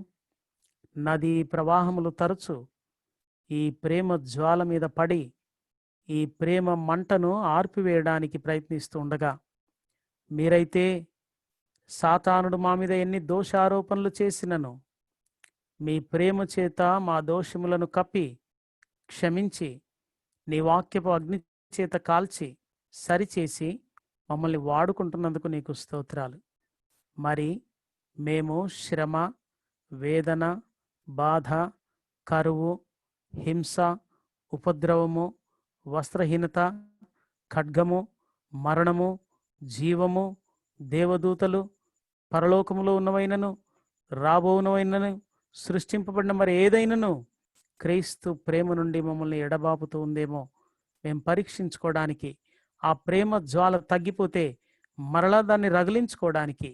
[SPEAKER 1] నదీ ప్రవాహములు తరచు ఈ ప్రేమ జ్వాల మీద పడి ఈ ప్రేమ మంటను ఆర్పివేయడానికి ప్రయత్నిస్తూ ఉండగా, మీరైతే సాతానుడు మా మీద ఎన్ని దోషారోపణలు చేసినను మీ ప్రేమ చేత మా దోషములను కప్పి క్షమించి నీ వాక్యపు అగ్ని చేత కాల్చి సరిచేసి మమ్మల్ని వాడుకుంటున్నందుకు నీకు స్తోత్రాలు. మరి మేము శ్రమ, వేదన, బాధ, కరువు, హింస, ఉపద్రవము, వస్త్రహీనత, ఖడ్గము, మరణము, జీవము, దేవదూతలు, పరలోకములో ఉన్నవైనను రాబోవునవైనను సృష్టింపబడిన మరి ఏదైనను క్రీస్తు ప్రేమ నుండి మమ్మల్ని ఎడబాపుతూ ఉందేమో మేము పరీక్షించుకోవడానికి, ఆ ప్రేమ జ్వాల తగ్గిపోతే మరలా దాన్ని రగిలించుకోవడానికి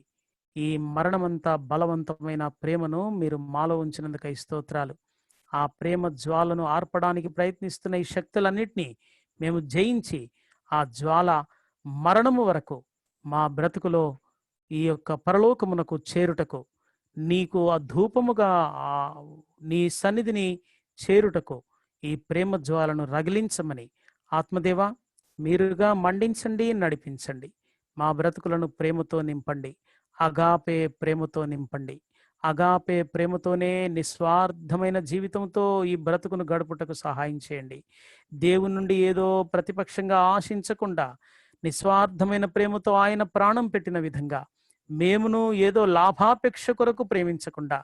[SPEAKER 1] ఈ మరణమంతా బలవంతమైన ప్రేమను మీరు మాలో ఉంచినందుకై స్తోత్రాలు. ఆ ప్రేమ జ్వాలను ఆర్పడానికి ప్రయత్నిస్తున్న ఈ శక్తులన్నిటినీ మేము జయించి, ఆ జ్వాల మరణము వరకు మా బ్రతుకులో ఈ యొక్క పరలోకమునకు చేరుటకు, నీకు ఆ ధూపముగా ఆ నీ సన్నిధిని చేరుటకు ఈ ప్రేమ జ్వాలను రగిలించమని ఆత్మదేవా మీరుగా మండించండి, నడిపించండి. మా బ్రతుకులను ప్రేమతో నింపండి. అగాపే ప్రేమతో నింపండి. అగాపే ప్రేమతోనే నిస్వార్థమైన జీవితంతో ఈ బ్రతుకును గడుపుటకు సహాయం చేయండి. దేవుని నుండి ఏదో ప్రతిపక్షంగా ఆశించకుండా నిస్వార్థమైన ప్రేమతో ఆయన ప్రాణం పెట్టిన విధంగా మేమును ఏదో లాభాపేక్ష కొరకు ప్రేమించకుండా,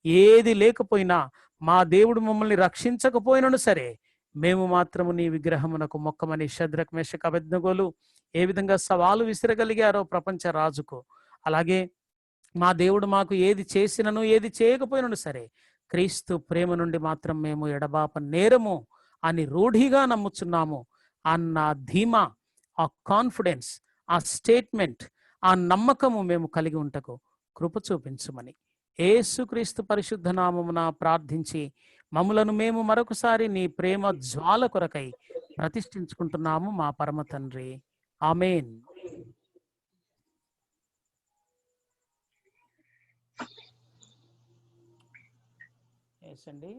[SPEAKER 1] ఏది లేకపోయినా మా దేవుడు మమ్మల్ని రక్షించకపోయినను సరే మేము మాత్రము నీ విగ్రహమునకు మొక్కమని షద్రక్ మేషక్ అబేద్నెగోలు ఏ విధంగా సవాలు విసిరగలిగారో ప్రపంచ రాజుకు, అలాగే మా దేవుడు మాకు ఏది చేసినను ఏది చేయకపోయినను సరే క్రీస్తు ప్రేమ నుండి మాత్రం మేము ఎడబాప నేరము అని రూఢిగా నమ్ముచున్నాము అన్న ధీమా, ఆ కాన్ఫిడెన్స్, ఆ స్టేట్మెంట్, ఆ నమ్మకము మేము కలిగి ఉంటకు కృప చూపించుమని యేసుక్రీస్తు పరిశుద్ధ నామమున ప్రార్థించి మమ్ములను మేము మరొకసారి నీ ప్రేమ జ్వాల కొరకై ప్రతిష్ఠించుకుంటున్నాము మా పరమ తండ్రి. ఆమేన్. ఎస్ అండి.